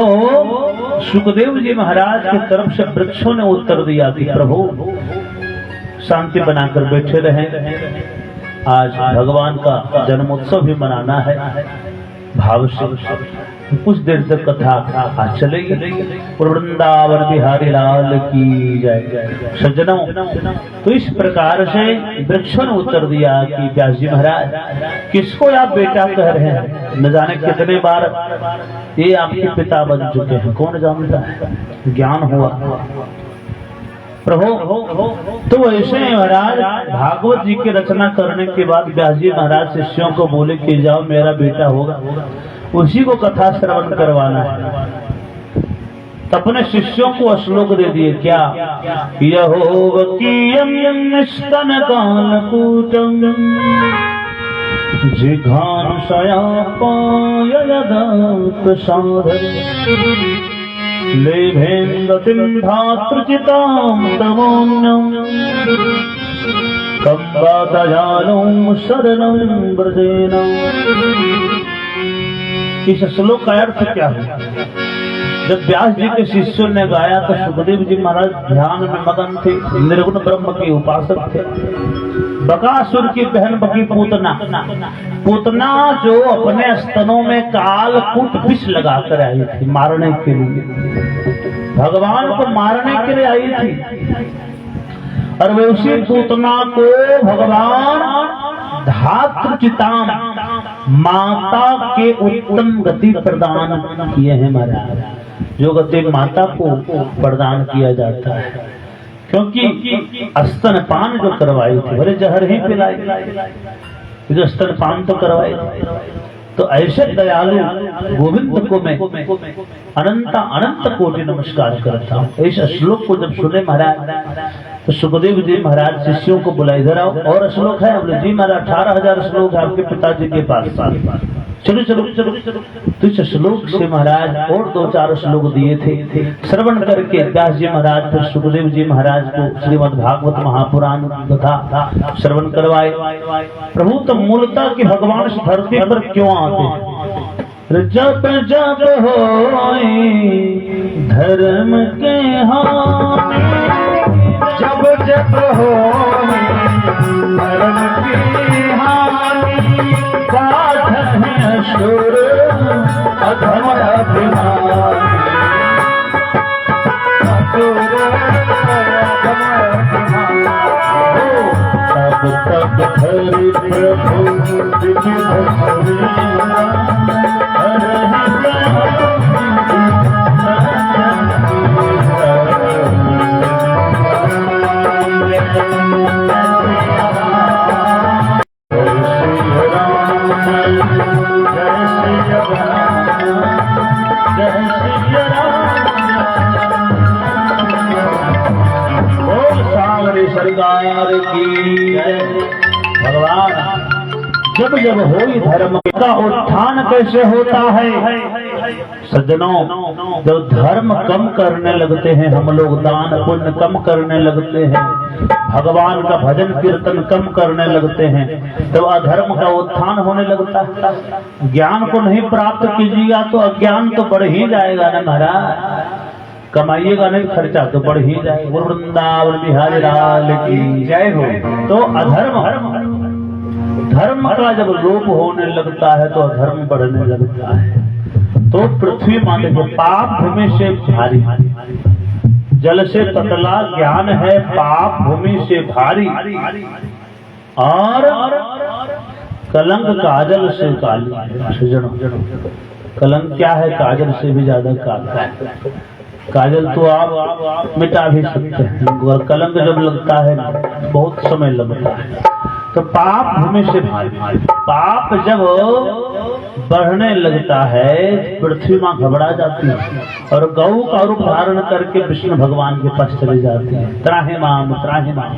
सुखदेव जी महाराज की तरफ से वृक्षों ने उत्तर दिया कि प्रभु शांति बनाकर बैठे रहे, आज भगवान का जन्मोत्सव भी मनाना है भाव से। कुछ देर तक कथा चलेगी। वृंदावन बिहारी लाल की जय। सज्जनों तो इस प्रकार से वृक्षों ने उत्तर दिया कि व्यास जी महाराज किसको आप बेटा कह रहे हैं? न जाने कितने बार ये आपके पिता बन चुके हैं, कौन जानता है। ज्ञान हुआ प्रभु। तो ऐसे महाराज भागवत जी की रचना करने के बाद व्यास जी महाराज शिष्यों को बोले कि जाओ मेरा बेटा होगा, उसी को कथा श्रवण करवाना है। तो अपने शिष्यों को श्लोक दे दिए क्या? यहोवकीयं स्तनकालकूटं जिघांसया पाययदात साधन लेभेन्द्रतिं धातृचितां तमोन्यं कम्बा दयालुं शरणं व्रजेन। इस श्लोक का अर्थ क्या है? जब व्यास जी के शिष्यों ने गाया तो सुखदेव जी महाराज ध्यान में मगन थे, निर्गुण ब्रह्म के उपासक थे। बकासुर की बहन बकी पूतना जो अपने स्तनों में कालकूट विष लगाकर आई थी मारने के लिए, भगवान को मारने के लिए आई थी। और वे उसी पूतना को भगवान धातृचिताम माता के उत्तम गति प्रदान किए हैं महाराज, जो गति माता को प्रदान किया जाता है। क्योंकि स्तनपान जो करवाई थी, भले जहर ही पिलाई, जो स्तनपान तो करवाई थी। तो ऐसे दयालु गोविंद को मैं अनंत कोटि नमस्कार करता हूँ। इस श्लोक को जब सुने महाराज तो सुखदेव जी महाराज शिष्यों को बुला, इधर आओ। और श्लोक है बोले जी महाराज 18,000 श्लोक है आपके पिताजी के पास, चलो चलो चलो। तो इस श्लोक से महाराज और 2-4 श्लोक दिए थे। श्रवण करके व्यास जी महाराज फिर सुखदेव जी महाराज को श्रीमद् भागवत महापुराण कथा श्रवण करवाए। प्रभु तो मूलतः कि भगवान इस धरती पर क्यों आते हैं? जब जब होई धर्म के हानि, जब जब होई धर्म की हानि, साधन असुर अधम अभिमानी, असुर अधम अभिमानी। तब तब धरि प्रभु सरकार की भगवान जब जब होई धर्म का उत्थान कैसे होता है सज्जनों? जब धर्म कम करने लगते हैं हम लोग, दान पुण्य कम करने लगते हैं, भगवान का भजन कीर्तन कम करने लगते हैं, तब अधर्म का उत्थान होने लगता है। ज्ञान को नहीं प्राप्त कीजिएगा तो अज्ञान तो बढ़ ही जाएगा ना महाराज, कमाइएगा नहीं खर्चा तो बढ़ ही जाएगा। वृंदावन बिहारी लाल की जय हो। तो अधर्म धर्म का जब लोप होने लगता है तो अधर्म बढ़ने लगता है। तो पृथ्वी माने को पाप भूमि से भारी, जल से पतला ज्ञान है पाप भूमि से भारी, और कलंक काजल से काली। कलंक क्या है? काजल से भी ज्यादा काला है। काजल तो आप मिटा भी सकते हैं, और कलंक जब लगता है बहुत समय लगता है। तो पाप भूमि से भारी, पाप जब बढ़ने लगता है पृथ्वी माँ घबरा जाती है और गौ का रूप धारण करके विष्णु भगवान के पास चले जाती है, त्राहि माम त्राहि माम।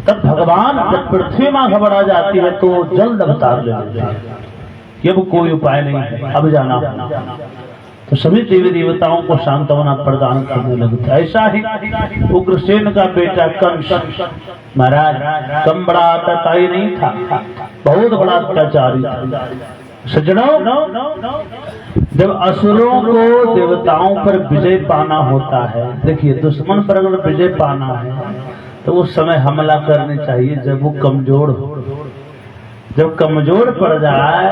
तब भगवान जब पृथ्वी माँ घबरा जाती है तो जल्द अवतार ले लेते हैं कि अब कोई उपाय नहीं है, अब जाना। तो सभी देवी देवताओं को सांत्वना प्रदान करने लगता है। ऐसा ही उग्रसेन का बेटा कंस महाराज कम बड़ा अत्याचारी नहीं था, बहुत बड़ा अत्याचारी था। सज्जनों, जब असुरों को देवताओं पर विजय पाना होता है, देखिए दुश्मन पर अगर विजय पाना है तो उस समय हमला करनी चाहिए जब वो कमजोर हो। जब कमजोर पड़ जाए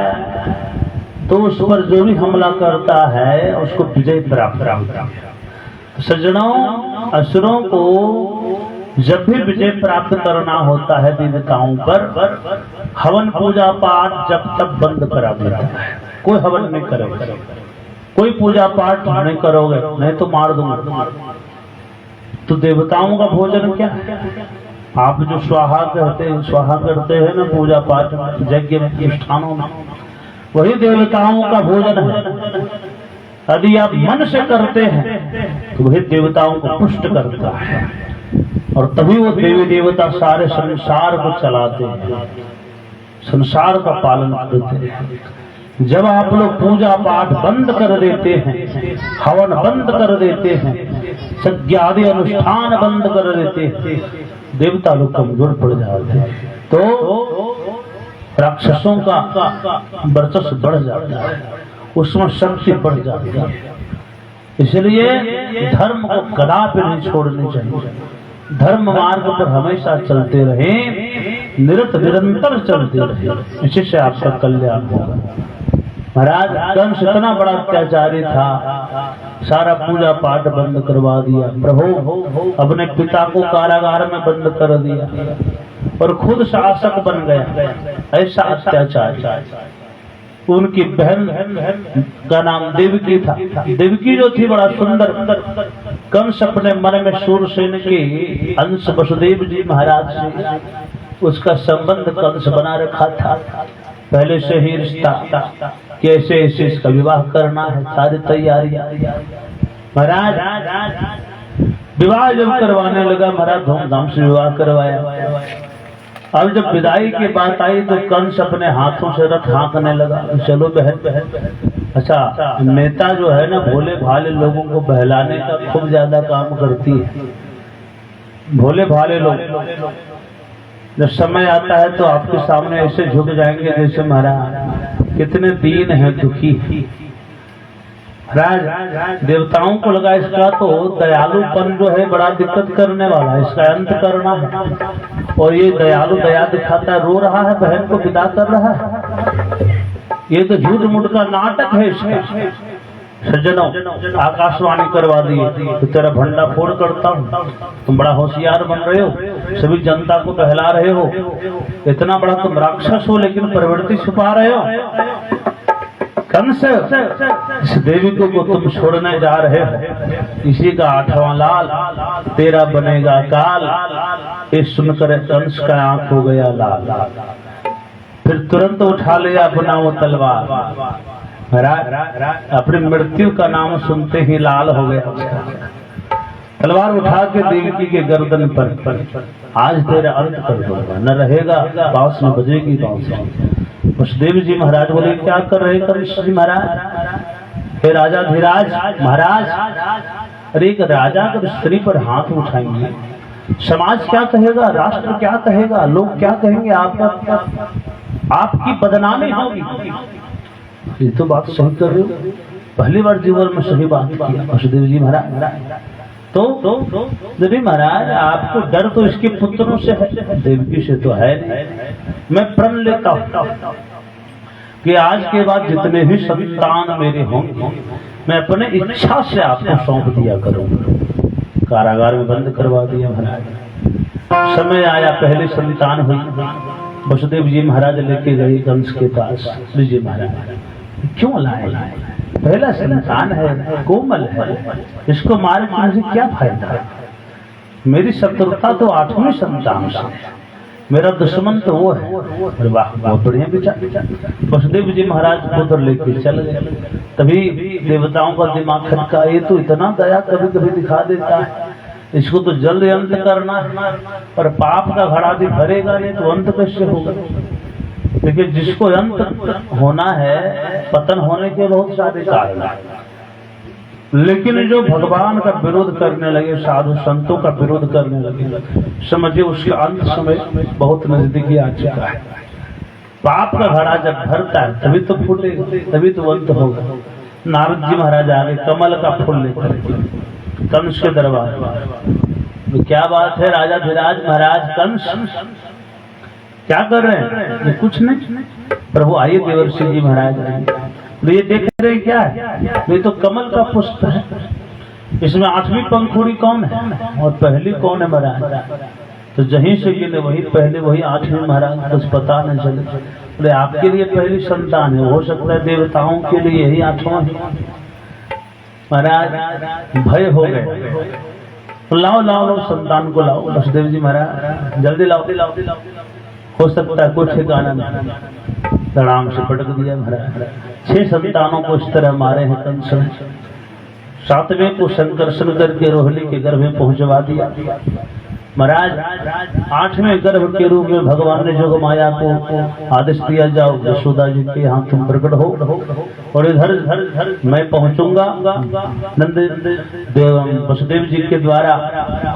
तो उस पर जो भी हमला करता है उसको विजय प्राप्त होता है। सज्जनों, असुरों को जब भी विजय प्राप्त करना होता है देवताओं पर, हवन पूजा पाठ जब तक बंद करा देता है। कोई हवन नहीं करेगा, कोई पूजा पाठ नहीं करोगे, नहीं तो मार दूंगा। तो देवताओं का भोजन क्या है? आप जो स्वाहा कहते हैं, स्वाहा करते हैं ना पूजा पाठ यज्ञ में अनुष्ठानों में, वही देवताओं का भोजन है। यदि आप मन से करते हैं तो वही देवताओं को पुष्ट करता है, और तभी वो देवी देवता सारे संसार को चलाते हैं, संसार का पालन करते हैं। जब आप लोग पूजा पाठ बंद कर देते हैं, हवन बंद कर देते हैं, यज्ञ आदि अनुष्ठान बंद कर देते हैं, देवता लोग कमजोर पड़ जाते हैं, तो राक्षसों का वर्चस्व बढ़ जाता है, उसमें शक्ति बढ़ जाती है। इसलिए धर्म को कदापि नहीं छोड़नी चाहिए। धर्म मार्ग पर हमेशा चलते रहे, निरंतर चलते रहे, इसी से आपका कल्याण होगा। महाराज कंस इतना बड़ा अत्याचारी था, सारा पूजा पाठ बंद करवा दिया, प्रभु अपने पिता को कारागार में बंद कर दिया और खुद शासक बन गया। ऐसा अत्याचार। उनकी बहन का नाम देवकी था। देवकी जो थी बड़ा सुंदर। कंस अपने मन में सूरसेन के अंश वसुदेव जी महाराज से उसका संबंध कंस बना रखा था। पहले से ही रिश्ता कैसे ऐसे इसका विवाह करना है, सारी तैयारियां। महाराज विवाह जब करवाने लगा, महाराज धूमधाम से विवाह करवाया। अब जब विदाई की बात आई तो कंस अपने हाथों से रथ हाँकने लगा, चलो बहन। अच्छा, नेता जो है ना, भोले भाले लोगों को बहलाने का खूब ज्यादा काम करती है। भोले भाले लोग जब समय आता है तो आपके सामने ऐसे झुक जाएंगे जैसे महाराज कितने दीन है, दुखी। महाराज देवताओं को लगा इसका तो दयालुपन जो है बड़ा दिक्कत करने वाला, इसका अंत करना है। और ये दयालु दया दिखाता है, रो रहा है, बहन को विदा कर रहा है। ये तो झूठ मूठ का नाटक है इसका। सज्जनों, आकाशवाणी करवा दिए तो तेरा भंडा फोड़ करता हूँ। तुम बड़ा होशियार बन रहे हो, सभी जनता को बहला रहे हो, इतना बड़ा तुम राक्षस हो, लेकिन प्रवृत्ति छुपा रहे हो। कंस, इस देवी को तुम छोड़ने जा रहे हो, इसी का 8वां लाल तेरा बनेगा काल। ये सुनकर कंस का आंख हो गया लाल। फिर तुरंत उठा लिया अपना वो तलवार। अपनी मृत्यु का नाम सुनते ही लाल हो गया। तलवार उठा के देवकी के गर्दन पर, आज तेरा अंत कर दूंगा, न रहेगा, बांस न बजेगी बांस। वसुदेव जी महाराज बोले, क्या कर रहे कंस जी महाराज? हे राजा धीराज महाराज, अरे एक राजा अगर स्त्री पर हाथ उठाएंगे, समाज क्या कहेगा, राष्ट्र क्या कहेगा, लोग क्या कहेंगे, आपकी बदनामी होगी। ये तो बात सही कर रहे हो, पहली बार जीवन में सही बात किया वसुदेव जी महाराज। तो देवी महाराज, आपको डर तो इसके पुत्रों से है, देवकी से तो है नहीं। मैं प्रण लेता हूँ कि आज के बाद जितने भी संतान मेरे होंगे, मैं अपने इच्छा से आपको सौंप दिया करूंगा। कारागार में बंद करवा दिया महाराज। समय आया, पहले संतान हुई, वसुदेव जी महाराज लेके गए कंस के पास। जी महाराज, क्यों लाए? पहला संतान है, कोमल है, इसको मार के मुझे क्या फायदा? मेरी शत्रुता तो 8वीं संतान से, मेरा दुश्मन तो वो है। अरे वाह, बहुत बढ़िया विचार। वसुदेव जी महाराज पुत्र लेके चल गए। तभी देवताओं का दिमाग खटका, ये तो इतना दया कभी कभी दिखा देता है, इसको तो जल्द अंत करना है। और पाप का घड़ा भी भरेगा नहीं तो अंत कैसे होगा? लेकिन जिसको अंत होना है, पतन होने के बहुत सारे कारण हैं। लेकिन जो भगवान का विरोध करने लगे, साधु संतों का विरोध करने लगे, समझिए उसका अंत समय बहुत नजदीकी आ चुका है। पाप का घड़ा जब भरता है तभी तो फूटेगा, तभी तो अंत होगा। नारद जी महाराज आगे कमल का फूल लेकर कंस के दरबार। तो क्या बात है राजा धीराज महाराज? कंस क्या कर रहे हैं? ये कुछ नहीं। प्रभु आइए, देवर्षि जी महाराज आए। तो ये देख रहे हैं क्या है? ये तो कमल का पुष्प है। इसमें 8वीं पंखुड़ी कौन है और पहली कौन है महाराज? तो जहीं से गिने वही पहले, वही 8वीं महाराज। कुछ पता नहीं चले। बोले आपके लिए पहली संतान है, हो सकता है देवताओं के लिए यही 8वां है। महाराज भय हो गए। लाओ लाओ लाओ संतान को लाओ। वसुदेव जी महाराज जल्दी लाओ, हो सकता है कुछ ठिकाना नहीं। धड़ाम से पटक दिया महाराज। 6 संतानों को इस तरह मारे हैं कंस ने। 7वें को संकर्षण करके रोहिणी के गर्भ में पहुंचवा दिया। महाराज 8वें गर्भ के रूप में भगवान ने जोग माया को आदेश दिया, जाओ यशोदा जी के यहाँ तुम प्रकट हो और इधर मैं पहुंचूंगा नंद वसुदेव जी के द्वारा,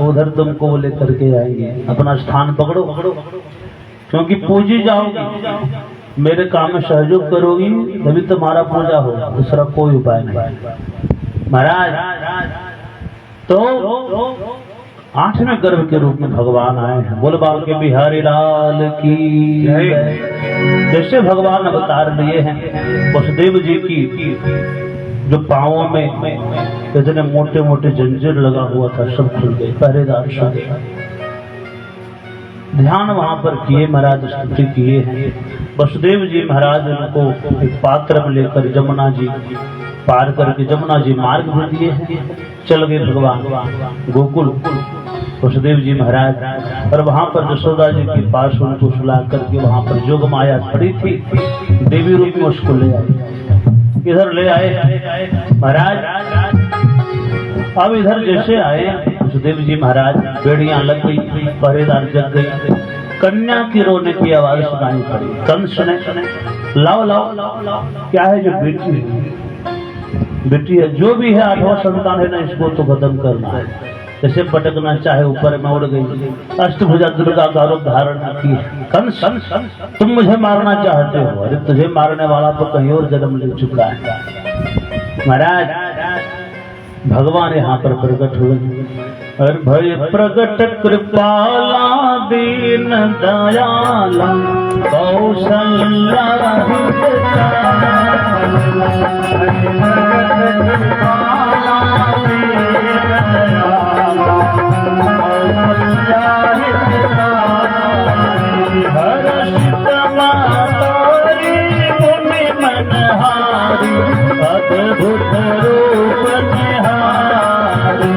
उधर तुमको लेकर के आएंगे, अपना स्थान पकड़ो क्योंकि पूजी जाओगी, मेरे काम में सहयोग करोगी तभी तुम्हारा पूजा हो, दूसरा कोई उपाय नहीं। महाराज तो 8वें गर्भ के रूप में भगवान आए हैं। बोल बाल के बिहारी लाल की जैसे भगवान अवतार लिए हैं, वसुदेव जी की जो पांवों में इतने मोटे मोटे जंजीर लगा हुआ था सब खुल गए, पहरेदार सो गए। ध्यान वहां पर किए महाराज, स्तुति किए हैं। वसुदेव जी महाराज उनको एक पात्र में लेकर जमुना जी पार करके जमुना जी मार्ग में दिए हैं, चल गए भगवान गोकुल वसुदेव जी महाराज। और वहां पर यशोदा जी के पास उनको सुला करके वहां पर जोग माया खड़ी थी, देवी रूप में उसको ले आए, इधर ले आए महाराज। अब इधर जैसे आए वसुदेव जी महाराज, बेड़ियां लग गई, पहरेदार जग गई, कन्या की रोने की आवाज सुनाई पड़ी। कंस ने लाओ लाओ क्या है, जो बेटी है जो भी है 8वां संतान है ना, इसको तो खत्म करना है। जैसे पटकना चाहे ऊपर में उड़ गई, अष्टभुजा दुर्गा का रूप धारण की। कंस तुम मुझे मारना चाहते हो, अरे तुझे मारने वाला तो कहीं और जन्म ले चुका है। महाराज भगवान यहाँ पर प्रकट हुए और भय प्रकट कृपाला दीन दयाला कौशल्या हर्षित मातारी मुनि मनहारी अद्भुत रूप निहारी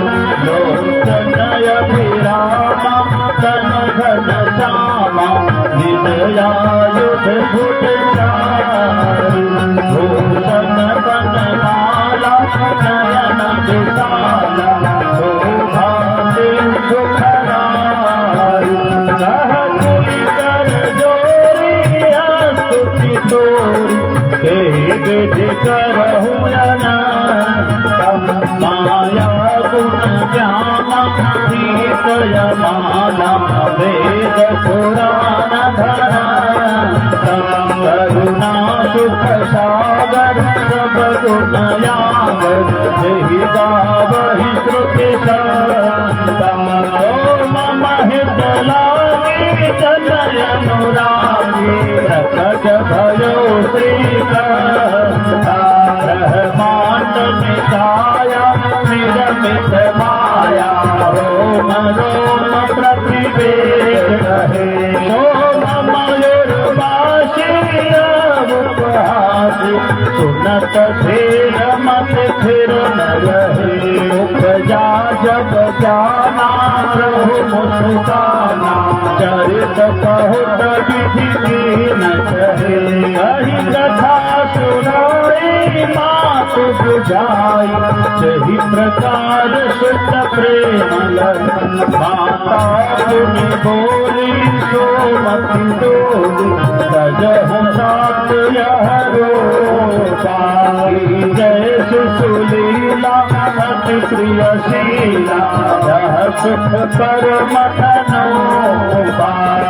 लोकनय विरामा तन घन श्यामा विजयायुध भुज चारी भूषण बनमाला नयन विशाला शोभा सिंधु खरारी सहकुली कर जोरी स्तुति तोरी विधि करहु माया गुण ज्ञान सीतय माला वेद पुराण धरा करुणा सुख सागर सब गुण यागर जहि गावहि श्रुति मम हित लागी तनय अनुरागी प्रकट भयो श्रीकृष्ण माट मिटाया निरमित माया रोम रोम प्रतिवेद रहे सोम मयूरवासी उपहासी सुनत फिर मत फिर न रहे उपजा जब जाना प्रभु मुस्काना चरित बहुत विधि न कहे कही कथा सुनाई मात बुझाई सही प्रकार सुत प्रेम माता तुम बोली सोमति डोली सजहु सात यह रोपाई जैसे सुलीला अति प्रियशीला यह सुख पर मथनो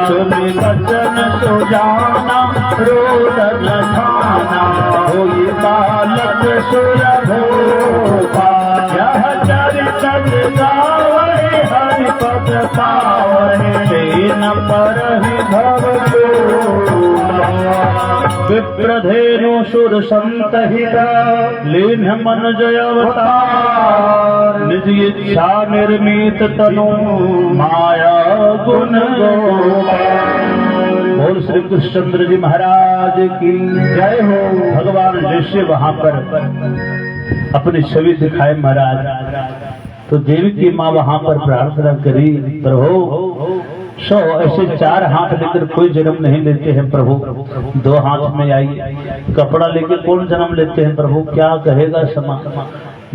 सुनि बचन सुजाना रोदन ठाना होई बालक सुरभोपा यह चरित गावै हरि पद पावै न परहि भव विप्रधेनु सुर संत हित लीन मन जय अवतार निज इच्छा निर्मित तनु माया गुण बोल श्री कृष्णचंद्र जी महाराज की जय हो। भगवान जैसे वहां पर अपनी छवि दिखाए महाराज, तो देवी की माँ वहां पर प्रार्थना करी, प्रभु 100 ऐसे 4 हाथ लेकर कोई जन्म नहीं लेते हैं प्रभु, 2 हाथ में आई कपड़ा लेकर कौन जन्म लेते हैं प्रभु, क्या कहेगा समाज,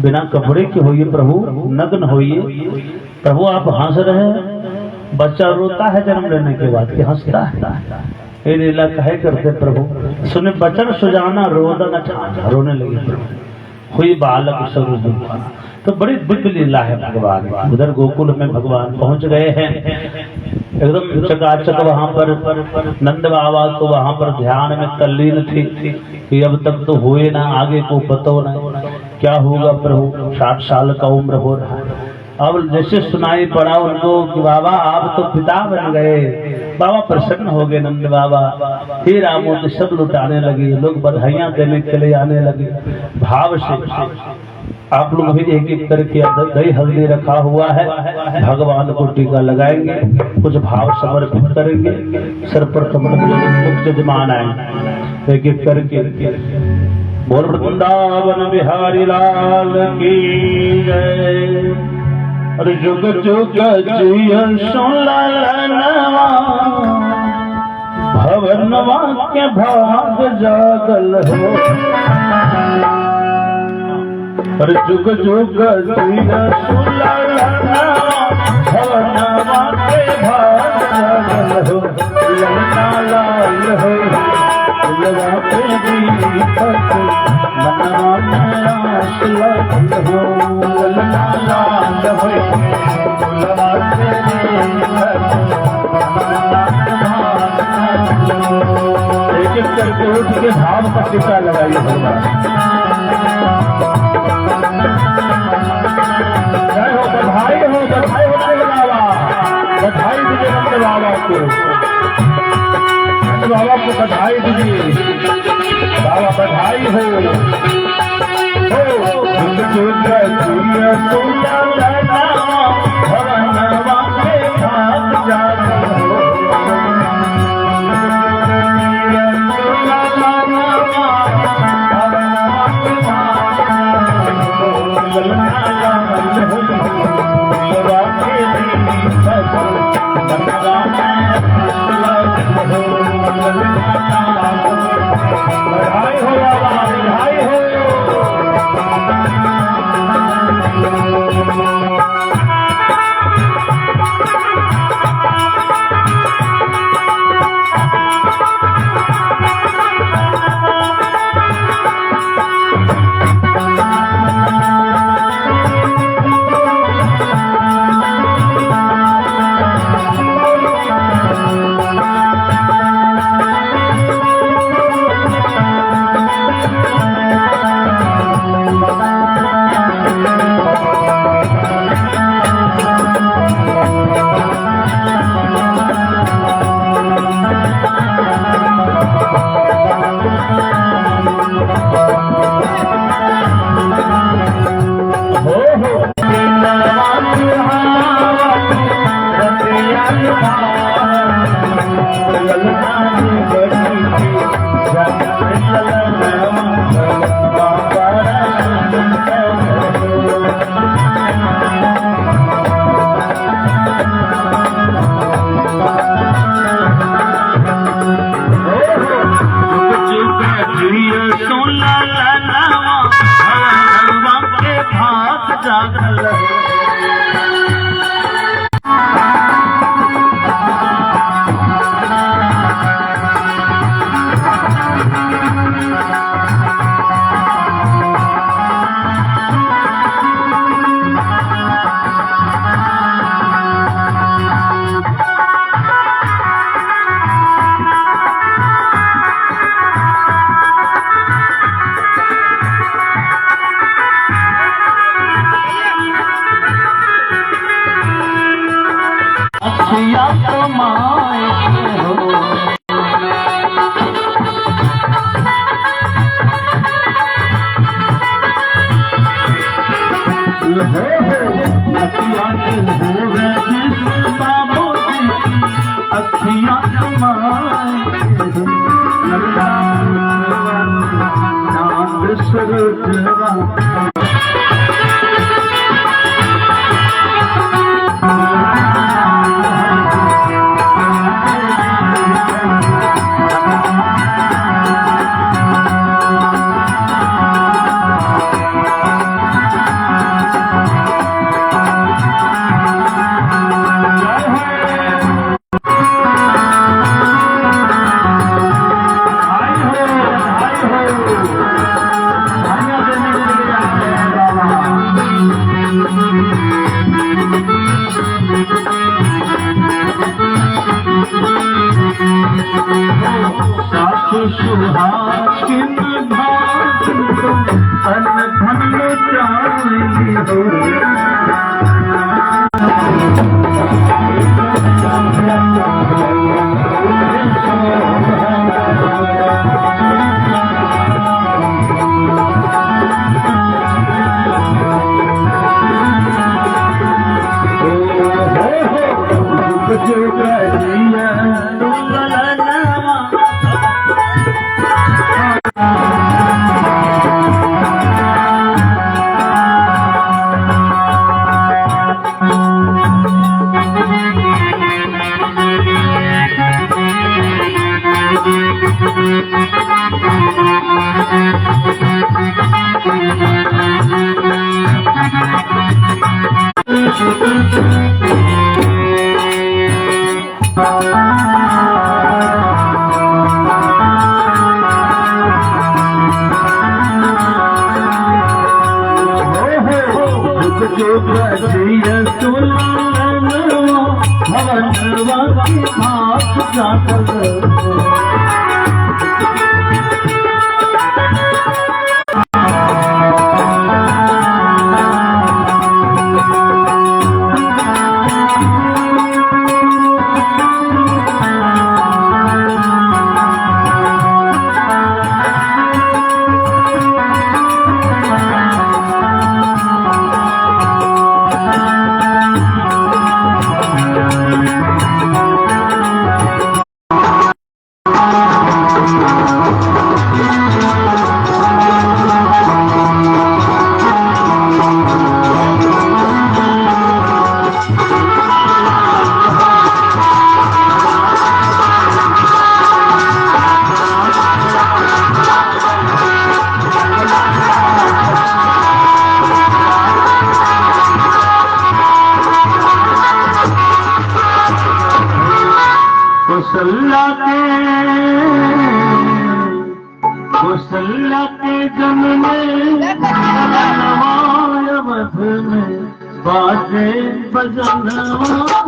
बिना कपड़े के होइए प्रभु, नग्न होइए प्रभु, आप हंस रहे हैं बच्चा रोता है जन्म लेने के बाद कि हंसता है। ये लीला कहे करते प्रभु सुने बचन सुजाना रोदन ठाना, रोने लगे हुई बालक स्वरूप। तो बड़ी दिव्य लीला है भगवान। उधर गोकुल में भगवान पहुंच गए हैं, एकदम चकाचक। वहां पर नंद बाबा तो वहां पर ध्यान में तल्लीन थी कि अब तक तो हुए ना, आगे को पतो ना क्या होगा प्रभु, 60 साल का उम्र हो रहा है। अब जैसे सुनाई पड़ा उनको कि बाबा आप तो पिता बन गए। बाबा प्रसन्न हो गए नंद बाबा, फिर आमोद सब लुटाने लगे, लोग बधाइयां देने के लिए आने लगे भाव से। आप लोग भी एक एक करके दही हल्दी रखा हुआ है, भगवान को टीका लगाएंगे, कुछ भाव समर्पित करेंगे, सर पर कमल जजमान आए एक एक करके। बोल वृंदावन बिहारी लाल की जय। अरे जुग जुग जिय सुललनवा, भवनवा के भाग जागल हो। अरे जुग जुग जिय सुललनवा, भवनवा के भाग जागल हो। ललना लाल हो लगा पे दीपक, मनवा में आस लगल हो। ललना लाल हो लगा पे दीपक, एक एक करके उठ के भाव का टीका लगाइए भगवान। जय हो, बधाई हो, बधाई हो नंद बाबा, बधाई दीजिए नंद बाबा को, नंद बाबा को बधाई दीजिए। बाबा बधाई हो। जुग जुग जिय सुललनवा, भवनवा के भाग जागल हो। बधाई हो बाबा, बधाई हो। सुहागिन भागिन तुम अन्न धन लुटाई कौशल्या के जन्म में अवध में बाजे बजनवा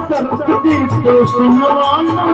सरस्वती तो सुनवाना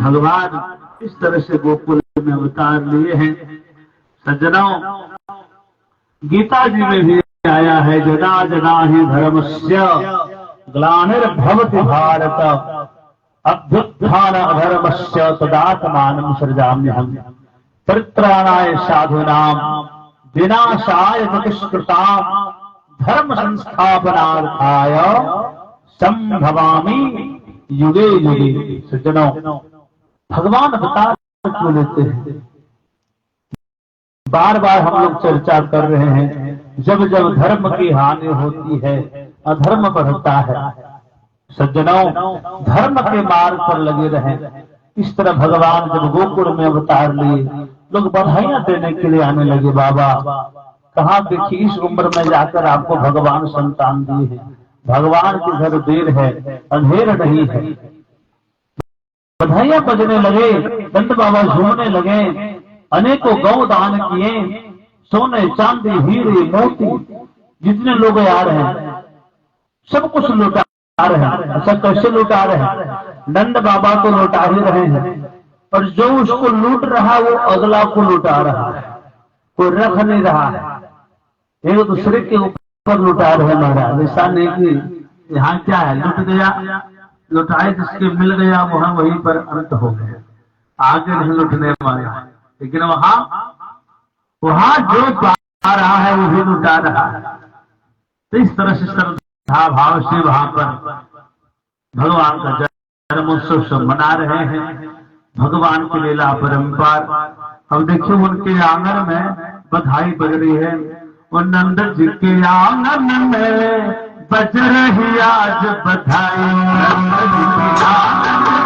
भगवान इस तरह से गोकुल में अवतार लिए हैं। सज्जनों, गीता जी में भी आया है, जदा जदा ही धर्मस्य ग्लानिर्भवति भारत अभ्युत्थान अधर्मस्य तदात्मानं सृजाम्यहम् परित्राणाय साधूनां विनाशाय दुष्कृतां धर्म संस्थापनार्थाय संभवामि युगे युगे। सज्जनों, भगवान अवतार क्यों लेते हैं? बार बार हम लोग चर्चा कर रहे हैं, जब जब धर्म की हानि होती है अधर्म बढ़ता है। सज्जनों, धर्म के मार्ग पर लगे रहें। इस तरह भगवान जब गोकुल में अवतार लिए, लोग बधाइयां देने के लिए आने लगे। बाबा, कहाँ देखिए इस उम्र में जाकर आपको भगवान संतान दिए हैं। भगवान के घर देर है, अंधेर नहीं है। बधाइयां बजने लगे, दंत बाबा झूमने लगे, अनेकों गौ दान किए, सोने चांदी हीरे मोती जितने लोग आ रहे हैं सब कुछ लुटा रहे हैं। अच्छा, कैसे लुटा रहे हैं? नंद बाबा को लुटा ही रहे हैं, और जो उसको लूट रहा वो अगला को लुटा रहा है, कोई रख नहीं रहा है, एक दूसरे के ऊपर लुटा रहे महाराज। ऐसा नहीं कि यहाँ क्या है, लुट गया, लुटाए जिसके मिल गया वहां वहीं पर अंत हो गया, आगे नहीं लुटने वाला। लेकिन वहां जो पा रहा है वो भी लुटा रहा है। तो इस तरह से श्रद्धा भाव से वहां पर भगवान का जन्मोत्सव सब मना रहे हैं। भगवान की लीला परंपार। अब देखिए उनके आंगन में बधाई बज रही है, और नंद जी के आंगन में बज रही आज बधाई। नंद जी के आंगन में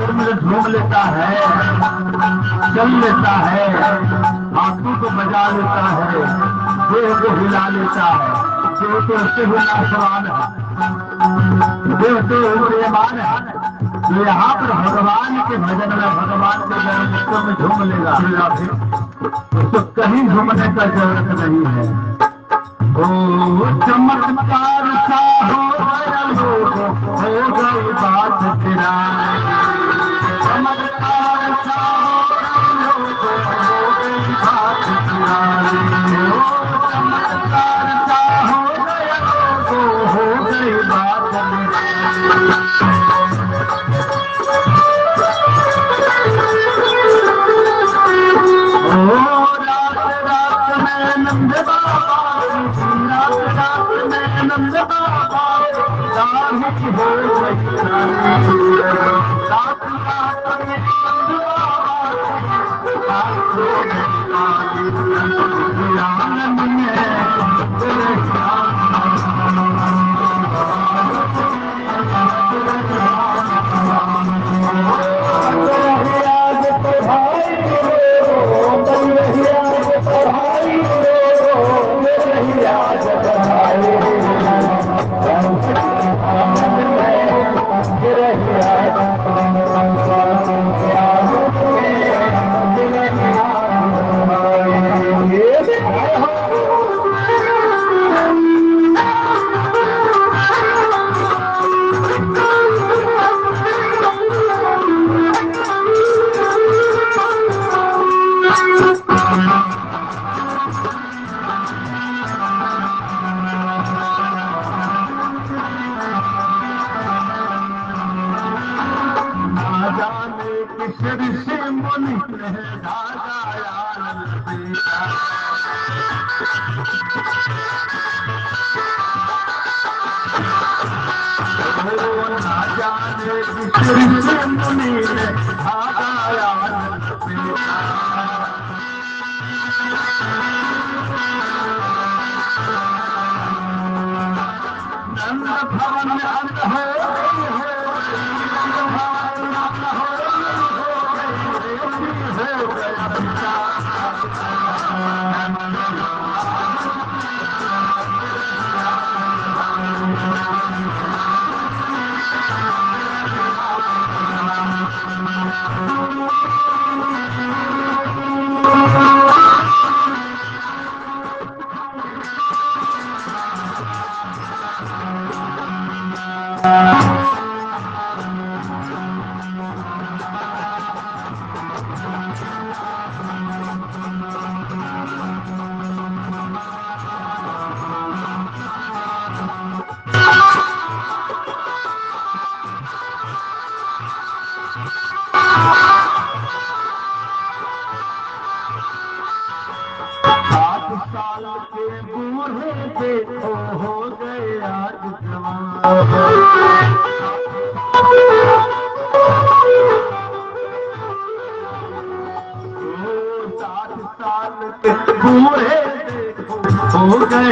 मंदिर में झूम लेता है, चल लेता है, हाथों को बजा लेता है, देह को हिला लेता है, देह तो उससे भी नाशवान है, देह तो प्रियमान है। तो यहाँ पर भगवान के भजन में, भगवान के जन्मोत्सव में झूम लेगा, उसको कहीं झूमने का जरूरत नहीं है। ओ चमत्कार सा हो गया लोगो, हो गई बात तेरा, चमत्कार सा हो गया लोगो, हो गई बात तेरा, ओ चमत्कार सा हो गया लोगो, हो गई बात तेरा। नंद बाबा, रात में नंद बाबा राही हो गई, रात में नंद बाबा आनंद हो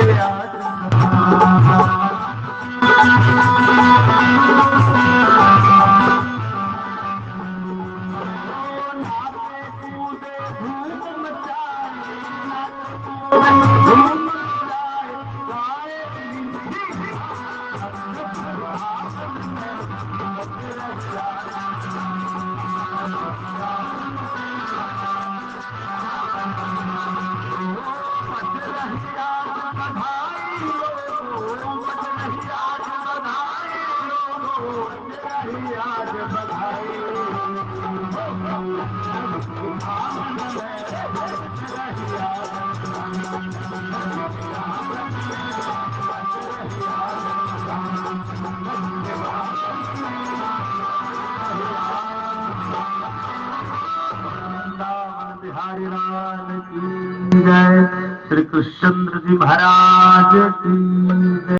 गया। बिहारी लाल की जय। श्री कृष्णचंद्र जी महाराज की जय।